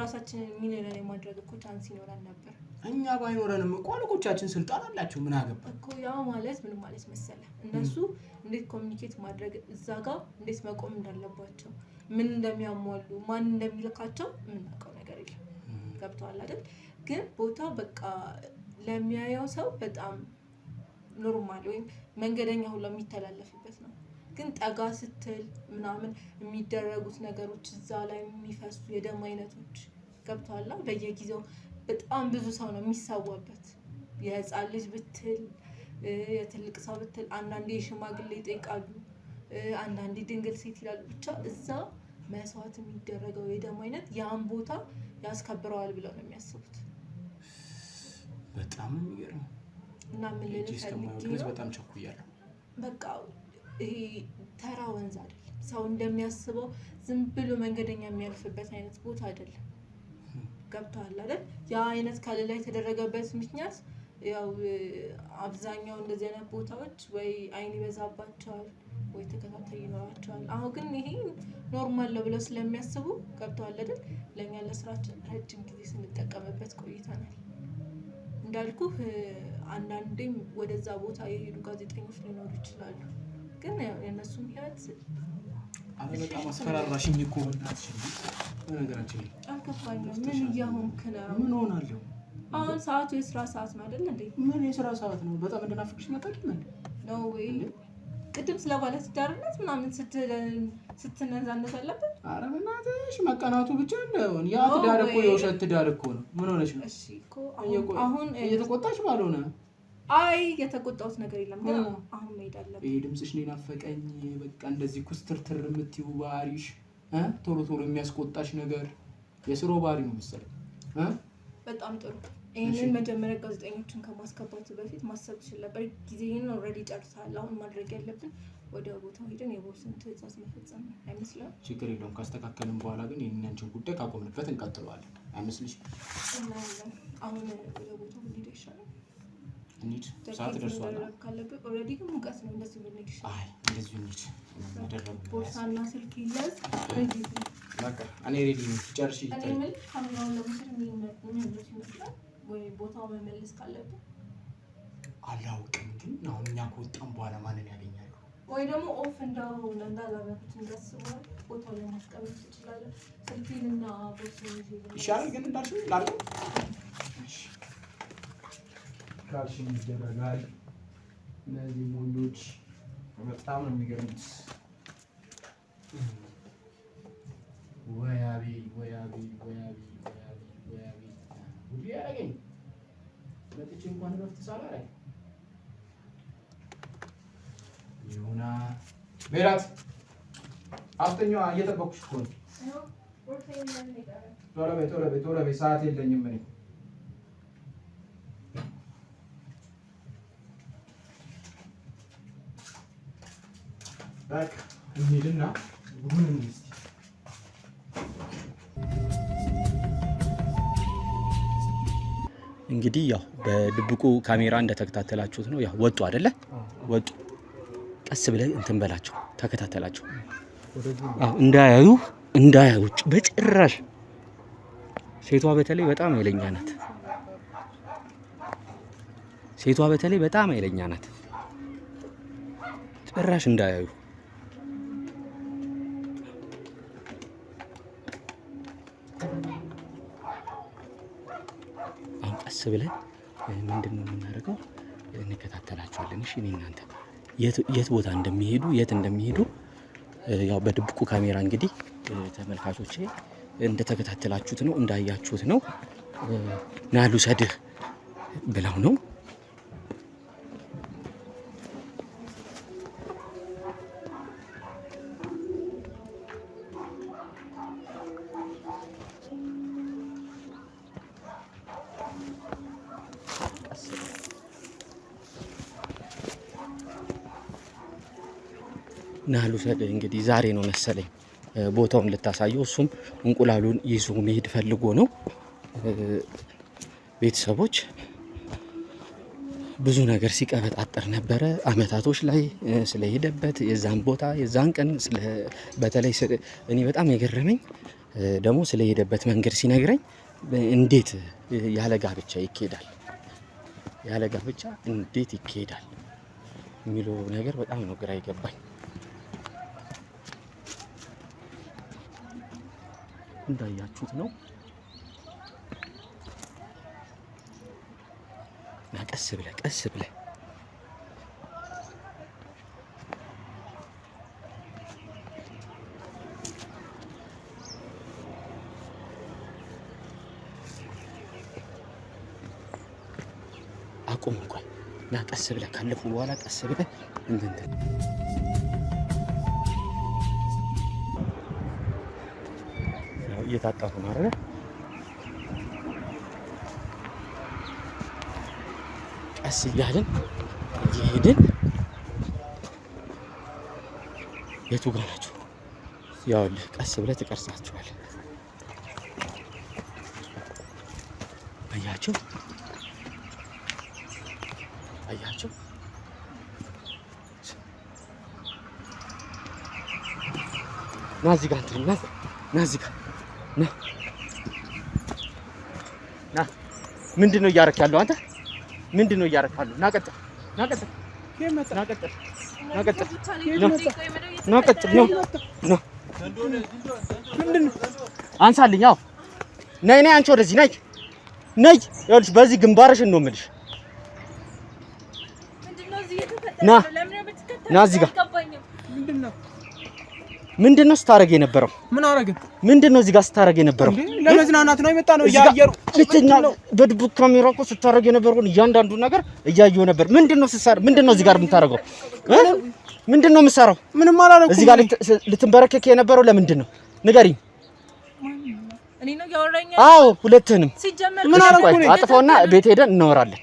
ራሳችንን ሚሊዮነር የማድረግ እኮ ቻንስ ይኖረን ነበር። እኛ ባይኖረንም እኮ አለቆቻችን ስልጣን አላቸው። ምን አገባ እኮ። ያው ማለት ምን ማለት መሰለህ፣ እነሱ እንዴት ኮሚኒኬት ማድረግ እዛ ጋር እንዴት መቆም እንዳለባቸው ምን እንደሚያሟሉ ማን እንደሚልካቸው የምናውቀው ነገር የለም። ገብቶሃል አይደል? ግን ቦታው በቃ ለሚያየው ሰው በጣም ኖርማል ወይም መንገደኛ ሁሉ የሚተላለፍበት ነው። ግን ጠጋ ስትል ምናምን የሚደረጉት ነገሮች እዛ ላይ የሚፈሱ የደም አይነቶች ገብቶሃል። በየጊዜው በጣም ብዙ ሰው ነው የሚሳዋበት። የህፃን ልጅ ብትል የትልቅ ሰው ብትል፣ አንዳንዴ የሽማግሌ ይጠይቃሉ፣ አንዳንዴ ድንግል ሴት ይላሉ። ብቻ እዛ መስዋዕት የሚደረገው የደም አይነት ያን ቦታ ያስከብረዋል ብለው ነው የሚያስቡት። በጣም የሚገርም እና ምን ልልህ ፈልጌ ነው፣ በጣም ቸኩያለሁ። በቃ ይሄ ተራ ወንዝ አይደለም። ሰው እንደሚያስበው ዝም ብሎ መንገደኛ የሚያልፍበት አይነት ቦታ አይደለም። ገብቶሃል አይደል? ያ አይነት ከሌላ የተደረገበት ምክንያት ያው አብዛኛው እንደዚህ አይነት ቦታዎች ወይ አይን ይበዛባቸዋል ወይ ተከታታይ ይኖራቸዋል። አሁን ግን ይሄ ኖርማል ነው ብለው ስለሚያስቡ ገብቶሃል አይደል? ለኛ ለስራችን ረጅም ጊዜ ስንጠቀምበት ቆይተናል። እንዳልኩህ አንዳንዴም ወደዛ ቦታ የሄዱ ጋዜጠኞች ሊኖሩ ይችላሉ። ግን ያው የእነሱም ህይወት በጣም አስፈራራሽኝ እኮ በእናትሽ። በነገራችን ላይ አልገባኝም። ምን እያሆንክ ነው? ምን ሆናለሁ? አሁን ሰዓቱ የስራ ሰዓት ነው አይደል እንዴ? ምን የስራ ሰዓት ነው? በጣም እንደናፍቅሽ ነበር ነው ወይ? ቅድም ስለ ባለትዳርነት ምናምን ስትነዛነት አለበት። ኧረ በእናትሽ መቀናቱ ብቻ እንደሆነ ያ ትዳር እኮ የውሸት ትዳር እኮ ነው። ምን ሆነሽ ነው? እሺ እኮ አሁን እየተቆጣሽ ባልሆነ አይ የተቆጣሁት ነገር የለም፣ ግን አሁን መሄድ አለብን። ይሄ ድምፅሽ ነው ናፈቀኝ። በቃ እንደዚህ ኩስትርትር የምትይው ባህሪሽ ቶሎ ቶሎ የሚያስቆጣሽ ነገር የስራው ባህሪ ነው መሰለኝ። በጣም ጥሩ። ይሄንን መጀመሪያ ጋዜጠኞችን ከማስገባቱ በፊት ማሰብ ትችል ነበር። ጊዜህን ኦልሬዲ ጨርሰሃል። አሁን ማድረግ ያለብን ወደ ቦታው ሄደን የቦስን ትዕዛዝ መፈጸም ነው። አይመስልም? ችግር የለውም። ካስተካከልን በኋላ ግን የእኛን ጉዳይ ካቆምንበት እንቀጥለዋለን። አይመስልሽም? አሁን ወደ ቦታው ሄደ ይሻላል። እንሂድ። ሰዓት ደርሷል። ካለብህ ኦልሬዲ ግን ሙቀት ነው። እንደዚህ ብንሄድ ይሻላል። አይ እንደዚህ እንሂድ። ቦርሳና ስልክ ይዘዝ። በቃ እኔ ሬዲ ነኝ። ጨርሺ። እኔ ምን ካሜራውን ለምስል ምን ይመስላል? ወይ ቦታው መመለስ ካለብህ አላውቅም። ግን አሁን እኛ ከወጣን በኋላ ማንን ያገኛሉ? ወይ ደግሞ ኦፍ እንዳልሆነ እንዳላረኩት እንዳስባል ቦታው ላይ ማስቀመጥ ትችላለህ። ስልኬንና ቦርሳውን ይሻላል። ግን እንዳልሽው ላድርገው። እሺ ካልሽኝ ይደረጋል። እነዚህ ሞኞች በጣም ነው የሚገርሙት። ወያቢ ሁሉ ያደረገኝ መጥቼ እንኳን ረፍት ሳላረግ ይሁና። ሜላት አፍተኛዋ እየጠበኩሽ እኮ ነው። ቶሎ በይ ሰዓት የለኝም እኔ። በቃ እንሂድና ምን እንስቲ። እንግዲህ ያው በድብቁ ካሜራ እንደተከታተላችሁት ነው። ያው ወጡ አይደለ? ወጡ። ቀስ ብለህ እንትን በላቸው፣ ተከታተላቸው። እንዳያዩ በጭራሽ። ሴቷ በተለይ በጣም ኃይለኛ ናት። ጭራሽ እንዳያዩ። አሁን ቀስ ብለን ምንድን ነው የምናደርገው? እንከታተላቸዋለን። እሺ እኔ እናንተ የት ቦታ እንደሚሄዱ ያው በድብቁ ካሜራ እንግዲህ ተመልካቾቼ እንደተከታተላችሁት ነው እንዳያችሁት ነው። ና ልውሰድህ ብለው ነው ና ልውሰድህ እንግዲህ ዛሬ ነው መሰለኝ ቦታውን ልታሳየው። እሱም እንቁላሉን ይዞ መሄድ ፈልጎ ነው። ቤተሰቦች ብዙ ነገር ሲቀበጣጠር ነበረ አመታቶች ላይ ስለሄደበት የዛን ቦታ የዛን ቀን በተለይ እኔ በጣም የገረመኝ ደግሞ ስለሄደበት መንገድ ሲነግረኝ እንዴት ያለ ጋብቻ ይኬዳል እንዴት ይኬዳል የሚለው ነገር በጣም ነው ግራ ይገባኝ። እንዳያችሁት ነው። ቀስ ብለህ አቁም። እንኳን ና ቀስ ብለህ ካለፉ በኋላ ቀስ ብለህ እንትን እየታጣሁ ነው አይደል? ቀስ እያልን እየሄድን የቱ ጋር ናችሁ? ያውልህ ቀስ ብለህ ትቀርጻችኋለህ። አያችሁ ና እዚህ ጋር ና እዚህ ጋር ና ምንድን ነው እያደረክ ያለው አንተ? ምንድን ነው እያደረክ ያለው? ና ቀጥል አንሳልኝ። አዎ ነይ አንቺ ወደዚህ ነይ። ይኸውልሽ በዚህ ግንባርሽን ነው የምልሽ። ና እዚህ ጋር ምንድን ነው ስታረግ የነበረው? ምን አረግን? ምንድን ነው እዚህ ጋር ስታረግ የነበረው? ለመዝናናት ነው የመጣ ነው። እያየሩ በድብቅ ካሜራ እኮ ስታረግ የነበረውን እያንዳንዱ ነገር እያየሁ ነበር። ምንድን ነው እዚህ ጋር የምታረገው? ምንድን ነው የምትሰራው? ምንም አላረኩም። እዚህ ጋር ልትንበረከክ የነበረው ለምንድን ነው? ንገሪኝ። እኔ ነው ያወራኛ? አዎ ሁለትህንም። ምን አረኩኝ? አጥፋውና ቤት ሄደን እናወራለን።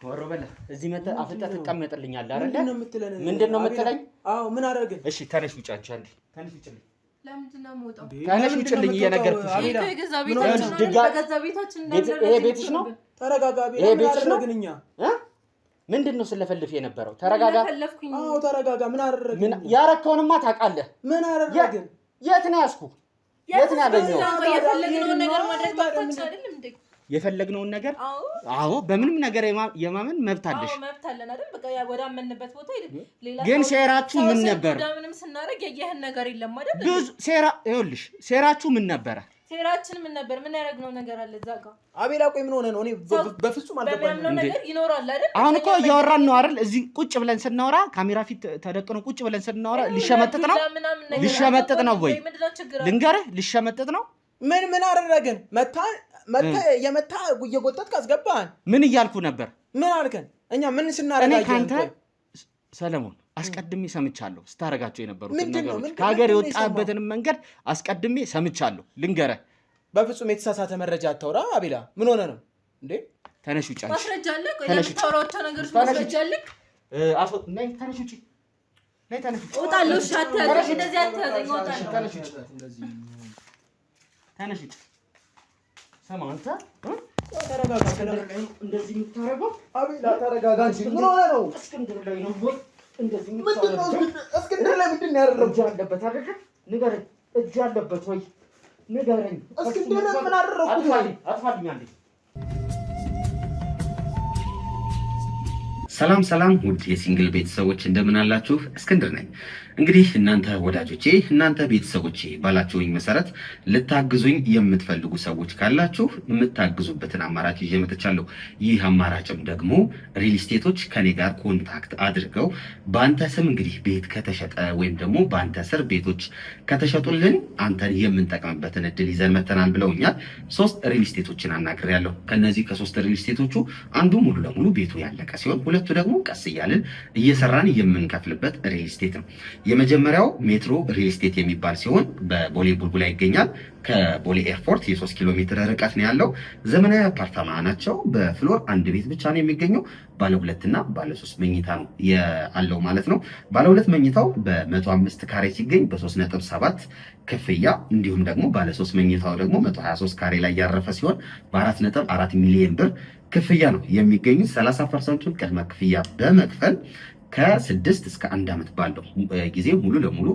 ወሮ በላ እዚህ መጣ አፍጣት ተቀመጥልኛል አይደል? ምንድን ነው የምትለኝ? አዎ ምን አደረግን? እሺ ተነሽ ውጭ አንቺ አንዴ ተነሽ ውጭልኝ። ለምንድን ነው የምወጣው? ተነሽ ውጭልኝ እየነገርኩሽ። ይሄ ቤትሽ ነው? ተረጋጋ። ይሄ ቤትሽ ነው? ምንድን ነው ስለፈልፍ የነበረው? ተረጋጋ። አዎ ተረጋጋ። ምን አደረግን? ያረከውንማ ታውቃለህ። ምን አደረግን? የት ነው ያዝኩ? የት ነው ያገኘው? የፈለግነውን ነገር ማድረግ ማታች አይደለም እንዴ? የፈለግነውን ነገር አዎ በምንም ነገር የማመን መብት አለሽ። አዎ መብት አለን አይደል? በቃ ወደ አመንበት ቦታ ሄደ። ሌላ ግን ሴራችሁ ምን ነበር? ምንም ስናረግ ያየህን ነገር የለም አይደል? ብዙ ይኸውልሽ ሴራችሁ ምን ነበር? ሴራችን ምን ነበር? ምን ያደረግነው ነገር አለ እዛ ጋር? አቤላ ቆይ ምን ሆነ ነው? እኔ በፍጹም አልገባኝም። በምንም ነገር ይኖራል አይደል? አሁን እኮ እያወራን ነው አይደል? እዚህ ቁጭ ብለን ስናወራ ካሜራ ፊት ተደቅኖ ቁጭ ብለን ስናወራ ሊሸመጥጥ ነው ወይ? ልንገርህ ሊሸመጥጥ ነው። ምን አደረግን? የመታ እየጎተትክ አስገባህን። ምን እያልኩ ነበር? ምን አልከን? እኛ ምን ስናረጋጅ? እኔ ካንተ ሰለሞን አስቀድሜ ሰምቻለሁ ስታረጋቸው የነበሩትን ነገሮች ከሀገር የወጣበትን መንገድ አስቀድሜ ሰምቻለሁ። ልንገርህ በፍጹም የተሳሳተ መረጃ አታውራ። አቤላ ምን ሆነ ነው እንዴ? ተነሽ ውጭ። ማስረጃ አለ? ቆይ ለምታወራቸው ነገሮች ማስረጃ አለ? ነይ ተነሽ ውጭ። ነይ ተነሽ ውጭ። እወጣለሁ። እሺ አትያዘኝ፣ እንደዚህ አትያዘኝ። እወጣለሁ። ተነሽ ውጭ። ተነሽ ውጭ። ሰማ አንተ ተረጋጋ። እንደዚህ የምታረገው አቤላ ተረጋጋ እንጂ ምን ሆነ ነው? እስክንድር ላይ ነው እንደዚህ የምታረገው? እስክንድር ላይ ምንድን ነው ያደረገው? እጅ አለበት አይደል? ንገረኝ። እጅ አለበት ወይ ንገረኝ። እስክንድር ምን አደረኩት? አጥፋልኝ አንዴ። ሰላም ሰላም ውድ የሲንግል ቤተሰቦች እንደምን አላችሁ? እስክንድር ነኝ። እንግዲህ እናንተ ወዳጆቼ፣ እናንተ ቤተሰቦቼ ባላችሁኝ መሰረት ልታግዙኝ የምትፈልጉ ሰዎች ካላችሁ የምታግዙበትን አማራጭ ይዤ መጥቻለሁ። ይህ አማራጭም ደግሞ ሪል ስቴቶች ከኔ ጋር ኮንታክት አድርገው በአንተ ስም እንግዲህ ቤት ከተሸጠ ወይም ደግሞ በአንተ ስር ቤቶች ከተሸጡልን አንተን የምንጠቅምበትን እድል ይዘን መተናል ብለውኛል። 3 ሪል ስቴቶችን አናግሬያለሁ። ከነዚህ ከ3 ሪል ስቴቶቹ አንዱ ሙሉ ለሙሉ ቤቱ ያለቀ ሲሆን ሁለቱ ደግሞ ቀስ እያልን እየሰራን የምንከፍልበት ሪል ስቴት ነው። የመጀመሪያው ሜትሮ ሪል ስቴት የሚባል ሲሆን በቦሌ ቡልቡላ ይገኛል። ከቦሌ ኤርፖርት የ3 ኪሎ ሜትር ርቀት ነው ያለው። ዘመናዊ አፓርታማ ናቸው። በፍሎር 1 ቤት ብቻ ነው የሚገኘው። ባለ 2 እና ባለ 3 መኝታ ነው ያለው ማለት ነው። ባለ 2 መኝታው በ105 ካሬ ሲገኝ በ3.7 ክፍያ፣ እንዲሁም ደግሞ ባለ 3 መኝታው ደግሞ 123 ካሬ ላይ ያረፈ ሲሆን በ4.4 ሚሊዮን ብር ክፍያ ነው የሚገኙት። 30% ቅድመ ክፍያ በመክፈል ከ6 እስከ 1 ዓመት ባለው ጊዜ ሙሉ ለሙሉ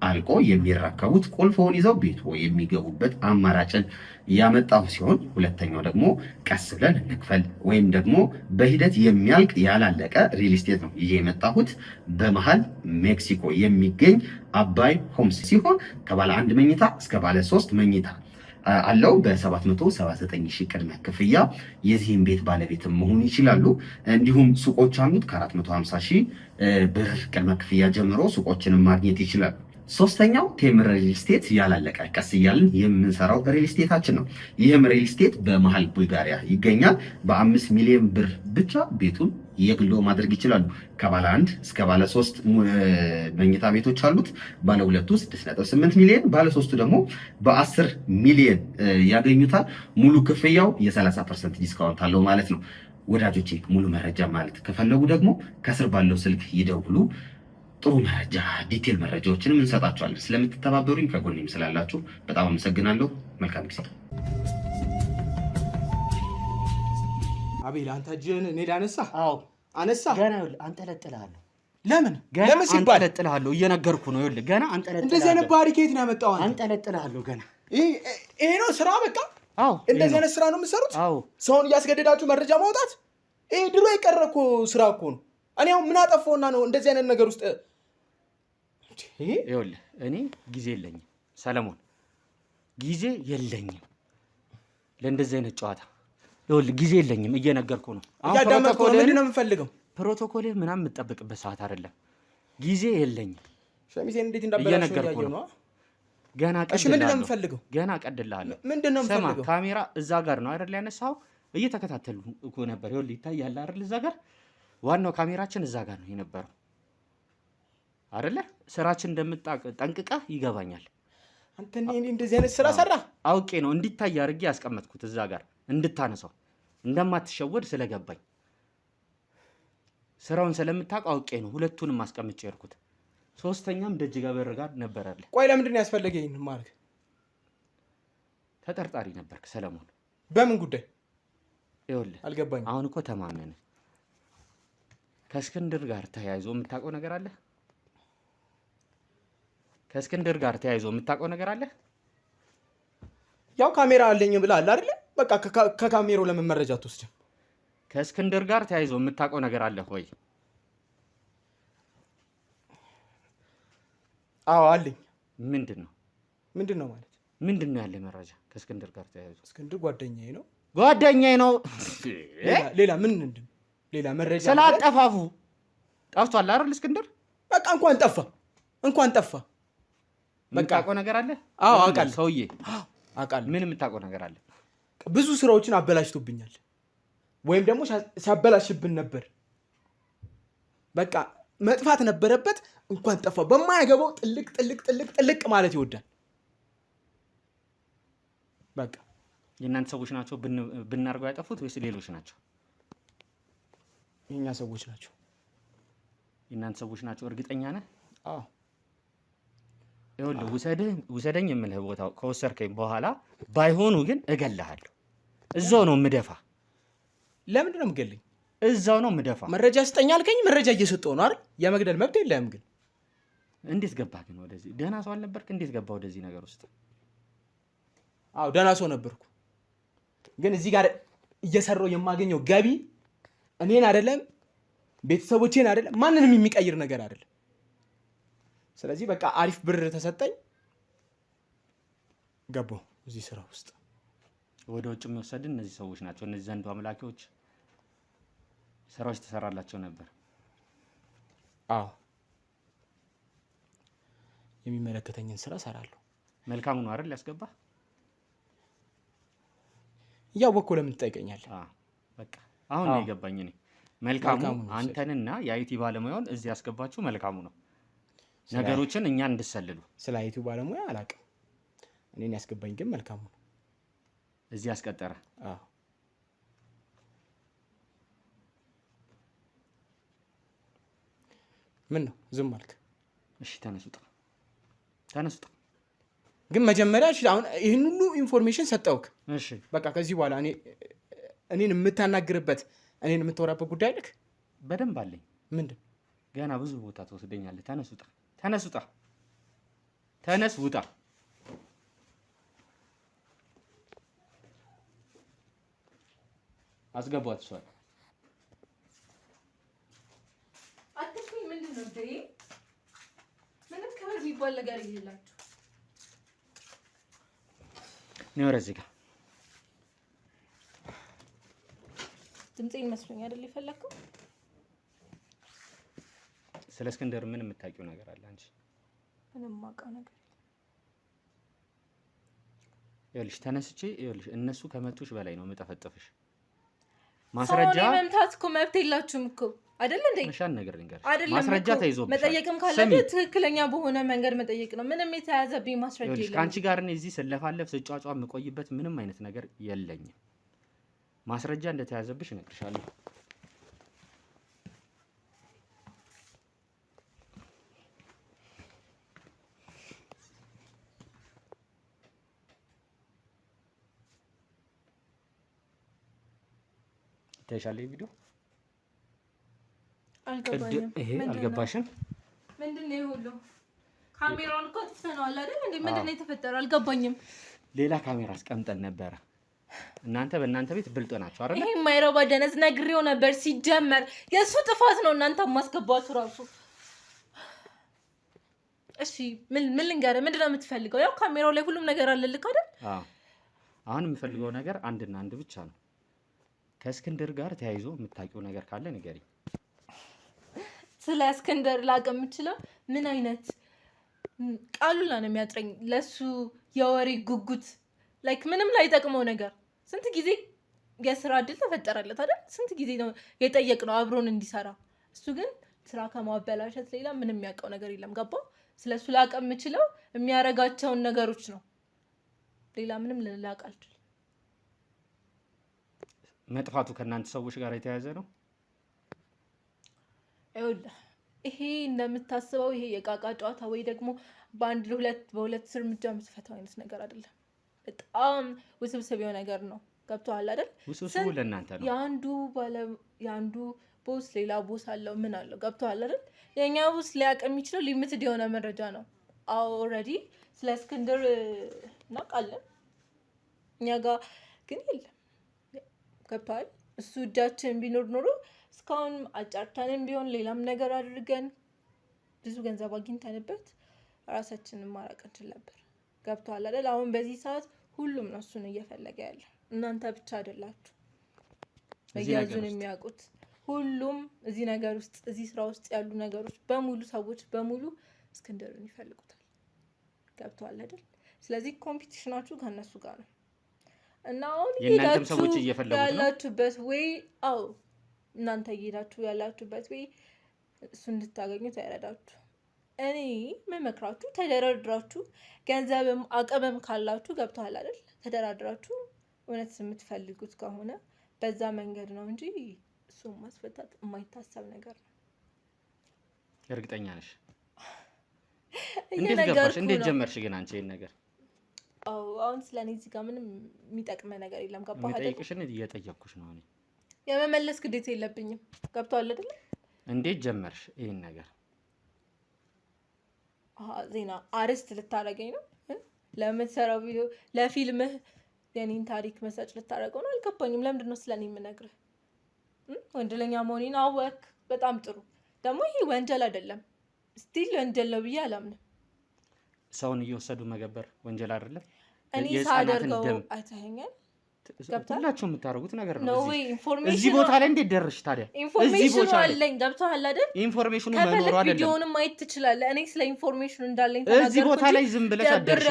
አልቆ የሚረከቡት ቁልፎውን ይዘው ቤቱ የሚገቡበት አማራጭን ያመጣው ሲሆን ሁለተኛው ደግሞ ቀስ ብለን እንክፈል ወይም ደግሞ በሂደት የሚያልቅ ያላለቀ ሪል ስቴት ነው ይዤ የመጣሁት። በመሃል ሜክሲኮ የሚገኝ አባይ ሆምስ ሲሆን ከባለ 1 መኝታ እስከ ባለ 3 መኝታ አለው። በ779 ሺህ ቅድመ ክፍያ የዚህን ቤት ባለቤት መሆን ይችላሉ። እንዲሁም ሱቆች አሉት። ከ450 ሺህ ብር ቅድመ ክፍያ ጀምሮ ሱቆችንም ማግኘት ይችላሉ። ሶስተኛው ቴምር ሪል ስቴት ያላለቀ ቀስ እያልን የምንሰራው ሪል ስቴታችን ነው። ይህም ሪል ስቴት በመሃል ቡልጋሪያ ይገኛል። በ5 ሚሊዮን ብር ብቻ ቤቱን የግሎ ማድረግ ይችላሉ። ከባለ 1 እስከ ባለ 3 መኝታ ቤቶች አሉት። ባለ 2 6.8 ሚሊዮን፣ ባለ 3 ደግሞ በ10 ሚሊዮን ያገኙታል። ሙሉ ክፍያው የ30% ዲስካውንት አለው ማለት ነው። ወዳጆቼ ሙሉ መረጃ ማለት ከፈለጉ ደግሞ ከስር ባለው ስልክ ይደውሉ። ጥሩ መረጃ ዲቴል መረጃዎችንም እንሰጣቸዋለን። ስለምትተባበሩኝ ከጎኔም ስላላችሁ በጣም አመሰግናለሁ። መልካም ጊዜ። አቤል አንተ እጅህን እኔ ላነሳ? አዎ አነሳ። ገና አንጠለጥልሃለሁ። ለምን ለምን ሲባል አንጠለጥልሃለሁ? እየነገርኩ ነው። ይኸውልህ ገና አንጠለጥልሃለሁ። እንደዚህ አይነት ባህሪ ከየት ነው ያመጣው? አንጠለጥልሃለሁ ገና። ይሄ ነው ስራ? በቃ አዎ፣ እንደዚህ አይነት ስራ ነው የምትሰሩት? አዎ። ሰውን እያስገደዳችሁ መረጃ ማውጣት? ይሄ ድሮ የቀረ እኮ ስራ እኮ ነው። እኔ አሁን ምን አጠፋውና ነው እንደዚህ አይነት ነገር ውስጥ? ይኸውልህ እኔ ጊዜ የለኝም ሰለሞን፣ ጊዜ የለኝም ለእንደዚህ አይነት ጨዋታ። ይኸውልህ ጊዜ የለኝም፣ እየነገርኩ ነው። እያዳመጥኩ ነው። ምንድን ነው የምፈልገው? ፕሮቶኮልህ ምናምን የምጠብቅበት ሰዓት አይደለም። ጊዜ የለኝም። ሸሚዜን እንዴት እንዳበላሽው እያየሁ ነው። ገና ቀድልሃለሁ። እሺ ምንድን ነው የምፈልገው? ገና ቀድልሃለሁ። ምንድን ነው የምፈልገው? ካሜራ እዛ ጋር ነው አይደል ያነሳው? እየተከታተሉ እኮ ነበር። ይኸውልህ ይታያል አይደል? እዛ ጋር ዋናው ካሜራችን እዛ ጋር ነው የነበረው አይደለ? ስራችን እንደምታውቅ ጠንቅቀህ ይገባኛል። አንተ እንደዚህ አይነት ስራ ሰራ? አውቄ ነው እንዲታይ አድርጌ ያስቀመጥኩት እዛ ጋር እንድታነሳው፣ እንደማትሸወድ ስለገባኝ ስራውን ስለምታውቅ አውቄ ነው ሁለቱንም አስቀምጬ የሄድኩት። ሶስተኛም ደጅ ገበር ጋር ነበራለ። ቆይ ለምንድን ነው ያስፈለገኝ ማለት? ተጠርጣሪ ነበርክ ሰለሞን። በምን ጉዳይ? ይኸውልህ አልገባኝም። አሁን እኮ ተማመን። ከእስክንድር ጋር ተያይዞ የምታውቀው ነገር አለ? ከእስክንድር ጋር ተያይዞ የምታውቀው ነገር አለ? ያው ካሜራ አለኝ ብለሃል አይደለ? በቃ ከካሜራው ለምን መረጃ አትወስድም? ከእስክንድር ጋር ተያይዞ የምታውቀው ነገር አለ ወይ? አዎ አለኝ። ምንድን ነው? ምንድን ነው ማለት? ምንድን ነው ያለ መረጃ ከእስክንድር ጋር ተያይዞ? እስክንድር ጓደኛዬ ነው። ጓደኛዬ ነው። ሌላ ምንድን? ሌላ መረጃ ስላጠፋፉ ጠፍቷል አይደል እስክንድር? በቃ እንኳን ጠፋ። የምታውቀው ነገር አለ? አዎ አውቃለሁ። ሰውዬ አውቃለሁ። ምን የምታውቀው ነገር አለ? ብዙ ስራዎችን አበላሽቶብኛል፣ ወይም ደግሞ ሲያበላሽብን ነበር። በቃ መጥፋት ነበረበት። እንኳን ጠፋ። በማያገባው ጥልቅ ማለት ይወዳል። በቃ የእናንተ ሰዎች ናቸው ብናርገው ያጠፉት ወይስ ሌሎች ናቸው? የእኛ ሰዎች ናቸው። የእናንተ ሰዎች ናቸው? እርግጠኛ ነህ? አዎ። ይኸውልህ ውሰደኝ የምልህ ቦታው ከወሰድከኝ በኋላ ባይሆኑ ግን እገልሃለሁ። እዛው ነው የምደፋ። ለምንድን ነው የምገልኝ? እዛው ነው የምደፋ። መረጃ ስጠኝ አልከኝ፣ መረጃ እየሰጠሁ ነው አይደል? የመግደል መብት የለህም። ግን እንዴት ገባህ ግን ወደዚህ? ደህና ሰው አልነበርክ? እንዴት ገባህ ወደዚህ ነገር ውስጥ? አዎ ደህና ሰው ነበርኩ። ግን እዚህ ጋር እየሰራሁ የማገኘው ገቢ እኔን አይደለም ቤተሰቦቼን አይደለም ማንንም የሚቀይር ነገር አይደለም። ስለዚህ በቃ አሪፍ ብር ተሰጠኝ፣ ገባሁ እዚህ ስራ ውስጥ። ወደ ውጭ የሚወሰድን እነዚህ ሰዎች ናቸው። እነዚህ ዘንዱ አምላኪዎች ስራዎች ተሰራላቸው ነበር። አዎ የሚመለከተኝን ስራ ሰራለሁ። መልካሙ ነው አይደል ያስገባ? እያወቅሁ ለምን ትጠይቀኛለህ? በቃ አሁን ነው የገባኝ እኔ። መልካሙ አንተንና የአይቲ ባለሙያውን እዚህ ያስገባችሁ መልካሙ ነው። ነገሮችን እኛ እንድሰልሉ። ስለ አይቲ ባለሙያ አላውቅም። እኔን ያስገባኝ ግን መልካሙ ነው። እዚህ ያስቀጠረ? አዎ። ምን ነው ዝም አልክ? እሺ ተነስ ውጣ፣ ተነስ ውጣ። ግን መጀመሪያ እሺ፣ አሁን ይህን ሁሉ ኢንፎርሜሽን ሰጠውክ። እሺ በቃ ከዚህ በኋላ እኔን የምታናግርበት እኔን የምታወራበት ጉዳይ አለክ? በደንብ አለኝ። ምንድን? ገና ብዙ ቦታ ትወስደኛለህ። ተነስ ውጣ፣ ተነስ ውጣ፣ ተነስ ውጣ። አስገቧት እሷን። አትኩኝ። ምንድን ነው እንዴ? ምንም ክብር የሚባል ነገር የሌላችሁ። ነይ ወደዚህ ጋር። ድምጼን መስሎኝ አይደል የፈለከው? ስለ እስክንድር ምን የምታውቂው ነገር አለ አንቺ? ምንም የማውቀው ነገር ይኸውልሽ፣ ተነስቼ ይኸውልሽ፣ እነሱ ከመቱሽ በላይ ነው የምጠፈጥፍሽ። ማስረጃ መምታት እኮ መብት የላችሁም እኮ አይደል እንዴ? ነሻን ነገር ልንገርሽ፣ አይደለም ማስረጃ ተይዞብሻል። መጠየቅም ካለብህ ትክክለኛ በሆነ መንገድ መጠየቅ ነው። ምንም የተያዘብኝ ማስረጃ የለም። ከአንቺ ጋር እኔ እዚህ ስለፋለፍ ስጫጫ የምቆይበት ምንም አይነት ነገር የለኝም። ማስረጃ እንደተያዘብሽ እነግርሻለሁ። ተሻለ ቪዲዮ አልገባኝም። ይሄ አልገባሽም? ምንድነው ሁሉ? ካሜራውን እኮ ትፈናል አይደል እንዴ? ምንድነው የተፈጠረው? አልገባኝም። ሌላ ካሜራ አስቀምጠን ነበረ። እናንተ በእናንተ ቤት ብልጥ ናችሁ አይደል? ይሄ የማይረባ ደነዝ ነግሬው ነበር። ሲጀመር የሱ ጥፋት ነው እናንተ ማስገባቱ ራሱ። እሺ ምን ልንገርህ? ምንድነው የምትፈልገው? ያው ካሜራው ላይ ሁሉም ነገር አለልክ አይደል? አዎ። አሁን የምፈልገው ነገር አንድና አንድ ብቻ ነው። ከእስክንድር ጋር ተያይዞ የምታውቂው ነገር ካለ ንገሪኝ። ስለ እስክንድር ላውቅ የምችለው ምን አይነት ቃሉላ ነው የሚያጥረኝ? ለሱ የወሬ ጉጉት ላይክ ምንም ላይ ጠቅመው ነገር። ስንት ጊዜ የስራ እድል ተፈጠረለት አይደል? ስንት ጊዜ ነው የጠየቅነው አብሮን እንዲሰራ። እሱ ግን ስራ ከማበላሸት ሌላ ምንም የሚያውቀው ነገር የለም። ገባ? ስለሱ ላውቅ የምችለው የሚያረጋቸውን ነገሮች ነው። ሌላ ምንም ላውቅ አልችልም። መጥፋቱ ከእናንተ ሰዎች ጋር የተያያዘ ነው? ይኸውልህ ይሄ እንደምታስበው ይሄ የቃቃ ጨዋታ ወይ ደግሞ በሁለት እርምጃ የምትፈታው አይነት ነገር አይደለም። በጣም ውስብስብ የሆነ ነገር ነው። ገብቶሃል አይደል? ውስብስቡ ለእናንተ ነው። የአንዱ ቦስ ሌላ ቦስ አለው። ምን አለው? ገብቶሃል አይደል? የእኛ ቦስ ሊያውቅ የሚችለው ሊሚትድ የሆነ መረጃ ነው። ኦልሬዲ ስለ እስክንድር እናውቃለን፣ እኛ ጋር ግን የለም። ገብቶሃል? እሱ እጃችን ቢኖር ኖሮ እስካሁን አጫርተንም ቢሆን ሌላም ነገር አድርገን ብዙ ገንዘብ አግኝተንበት ራሳችንን ማራቅ እንችል ነበር። ገብቶሃል አይደል? አሁን በዚህ ሰዓት ሁሉም ነው እሱን እየፈለገ ያለ። እናንተ ብቻ አይደላችሁ እያዙን የሚያውቁት። ሁሉም እዚህ ነገር ውስጥ እዚህ ስራ ውስጥ ያሉ ነገሮች በሙሉ ሰዎች በሙሉ እስክንድርን ይፈልጉታል። ገብቶሃል አይደል? ስለዚህ ኮምፒቲሽናችሁ ከነሱ ጋር ነው እና አሁን የእናንተም ሰዎች እየፈለጉት ነው ያላችሁበት ወይ? አዎ እናንተ እየሄዳችሁ ያላችሁበት ወይ እሱ እንድታገኙት አይረዳችሁ። እኔ መመክራችሁ ተደራድራችሁ ገንዘብም አቅምም ካላችሁ ገብቶሃል አይደል? ተደራድራችሁ እውነት የምትፈልጉት ከሆነ በዛ መንገድ ነው እንጂ እሱን ማስፈታት የማይታሰብ ነገር ነው። እርግጠኛ ነሽ? እንዴት ገባሽ? እንዴት ጀመርሽ ግን አንቺ ይሄን ነገር? አሁን ስለኔ እዚህ ጋር ምንም የሚጠቅመ ነገር የለም። ገባህ አይደል? የጠየቅሽን እየጠየቅኩሽ ነው። እኔ የመመለስ ግዴታ የለብኝም። ገብቶሃል አይደል? እንዴት ጀመርሽ ይሄን ነገር? ዜና አርስት ልታረገኝ ነው? ለምትሰራው ቪዲዮ ለፊልምህ የኔን ታሪክ መሳጭ ልታረገው ነው? አልገባኝም። ለምንድን ነው ስለኔ የምነግርህ? ወንጀለኛ መሆኔን አወቅ በጣም ጥሩ። ደግሞ ይሄ ወንጀል አይደለም፣ ስቲል ወንጀል ነው ብዬ አላምንም። ሰውን እየወሰዱ መገበር ወንጀል አይደለም። እኔ ሳደርገው አይተኸኛል። ሁላችሁ የምታደርጉት ነገር ነው። ነው ወይ ኢንፎርሜሽን እዚህ ቦታ ላይ እንዴት ደረሽ ታዲያ? ኢንፎርሜሽኑ አለኝ። ገብቶሃል አይደል? ኢንፎርሜሽኑ መኖሩ አይደለም። ቪዲዮውንም ማየት ትችላለህ። እኔ ስለ ኢንፎርሜሽኑ እንዳለኝ እዚህ ቦታ ላይ ዝም ብለሽ አደረሽ።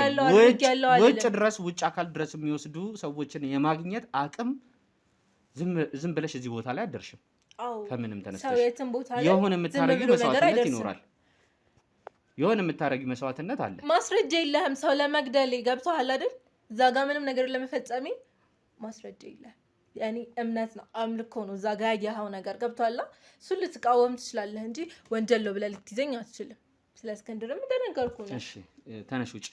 ውጭ ድረስ ውጭ አካል ድረስ የሚወስዱ ሰዎችን የማግኘት አቅም ዝም ብለሽ እዚህ ቦታ ላይ አደርሽም። ከምንም ተነስተሽ የሆነ የምታረጊው መስዋዕትነት ይኖራል። የሆነ የምታረጊው መስዋዕትነት አለ። ማስረጃ የለህም ሰው ለመግደል። ገብቶሃል አይደል? እዛ ጋር ምንም ነገር ለመፈጸሜ ማስረጃ የለህም። ያኔ እምነት ነው፣ አምልኮ ነው እዛ ጋር ያየኸው ነገር። ገብቶሃል? እሱን ልትቃወም ትችላለህ እንጂ ወንጀል ነው ብለህ ልትይዘኝ አትችልም። ስለ እስክንድርም እንደነገርኩህ ነው። እሺ ተነሽ ውጪ።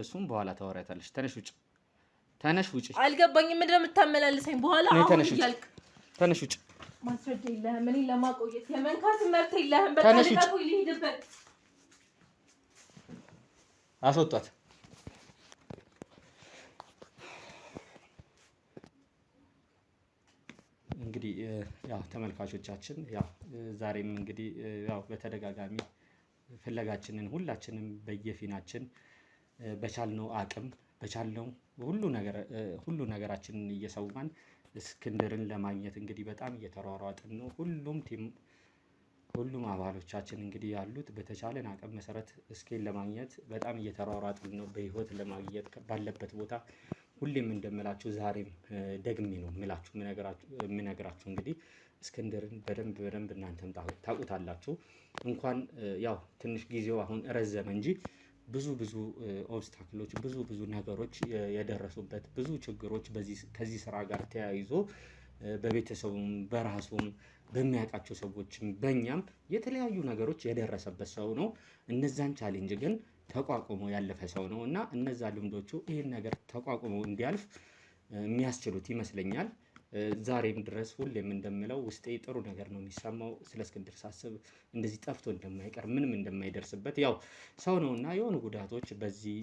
እሱም በኋላ ታወሪያታለሽ። ተነሽ ውጪ፣ ተነሽ ውጪ። አልገባኝም። ምንድን ነው የምታመላልሰኝ? በኋላ አሁን እያልክ ተነሽ ውጪ። ማስረጃ የለህም። እኔን ለማቆየት የመንካት መብት የለህም። በቃ ልቀቁኝ፣ ልሂድበት። አስወጣት። እንግዲህ ያው ተመልካቾቻችን ያው ዛሬም እንግዲህ ያው በተደጋጋሚ ፍለጋችንን ሁላችንም በየፊናችን በቻልነው አቅም በቻልነው ሁሉ ነገራችንን እየሰዋን እስክንድርን ለማግኘት እንግዲህ በጣም እየተሯሯጥን ነው። ሁሉም አባሎቻችን እንግዲህ ያሉት በተቻለን አቅም መሰረት እስኬን ለማግኘት በጣም እየተሯሯጥን ነው። በህይወት ለማግኘት ባለበት ቦታ ሁሌም እንደምላችሁ ዛሬም ደግሜ ነው የምነግራችሁ እንግዲህ እስክንድርን በደንብ እናንተም ታውቁታላችሁ። እንኳን ያው ትንሽ ጊዜው አሁን ረዘመ እንጂ ብዙ ኦብስታክሎች ብዙ ነገሮች የደረሱበት ብዙ ችግሮች ከዚህ ስራ ጋር ተያይዞ በቤተሰቡም በራሱም በሚያውቃቸው ሰዎችም በእኛም የተለያዩ ነገሮች የደረሰበት ሰው ነው። እነዛን ቻሌንጅ ግን ተቋቁሞ ያለፈ ሰው ነው እና እነዛ ልምዶቹ ይህን ነገር ተቋቁሞ እንዲያልፍ የሚያስችሉት ይመስለኛል። ዛሬም ድረስ ሁሌም እንደምለው ውስጤ ጥሩ ነገር ነው የሚሰማው። ስለ እስክንድር ሳስብ እንደዚህ ጠፍቶ እንደማይቀር ምንም እንደማይደርስበት ያው ሰው ነውና የሆኑ ጉዳቶች በዚህ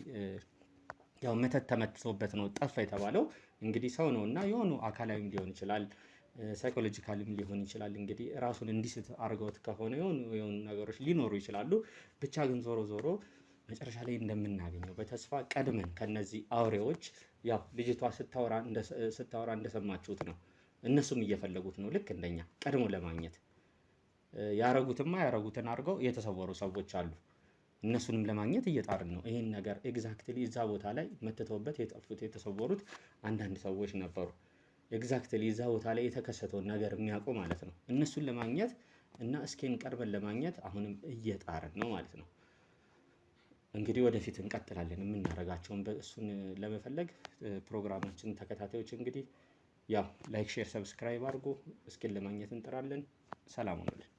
ያው መተት ተመትቶበት ነው ጠፋ የተባለው። እንግዲህ ሰው ነውና የሆኑ አካላዊም ሊሆን ይችላል ሳይኮሎጂካልም ሊሆን ይችላል። እንግዲህ ራሱን እንዲስት አድርገውት ከሆነ የሆኑ ነገሮች ሊኖሩ ይችላሉ። ብቻ ግን ዞሮ መጨረሻ ላይ እንደምናገኘው በተስፋ ቀድመን ከነዚህ አውሬዎች ያው ልጅቷ ስታወራ እንደሰማችሁት ነው። እነሱም እየፈለጉት ነው ልክ እንደኛ ቀድሞ ለማግኘት ያረጉትን አድርገው የተሰወሩ ሰዎች አሉ። እነሱንም ለማግኘት እየጣርን ነው። ይሄን ነገር ኤግዛክትሊ እዛ ቦታ ላይ መተተውበት የጠፉት የተሰወሩት አንዳንድ ሰዎች ነበሩ። ኤግዛክትሊ እዛ ቦታ ላይ የተከሰተውን ነገር የሚያውቁ ማለት ነው። እነሱን ለማግኘት እና እስኬን ቀርበን ለማግኘት አሁንም እየጣርን ነው ማለት ነው። እንግዲህ ወደፊት እንቀጥላለን የምናደርጋቸውን እሱን ለመፈለግ ፕሮግራማችን ተከታታዮች እንግዲህ ያው ላይክ፣ ሼር፣ ሰብስክራይብ አድርጉ። እስኬን ለማግኘት እንጥራለን። ሰላም ሁኑልን።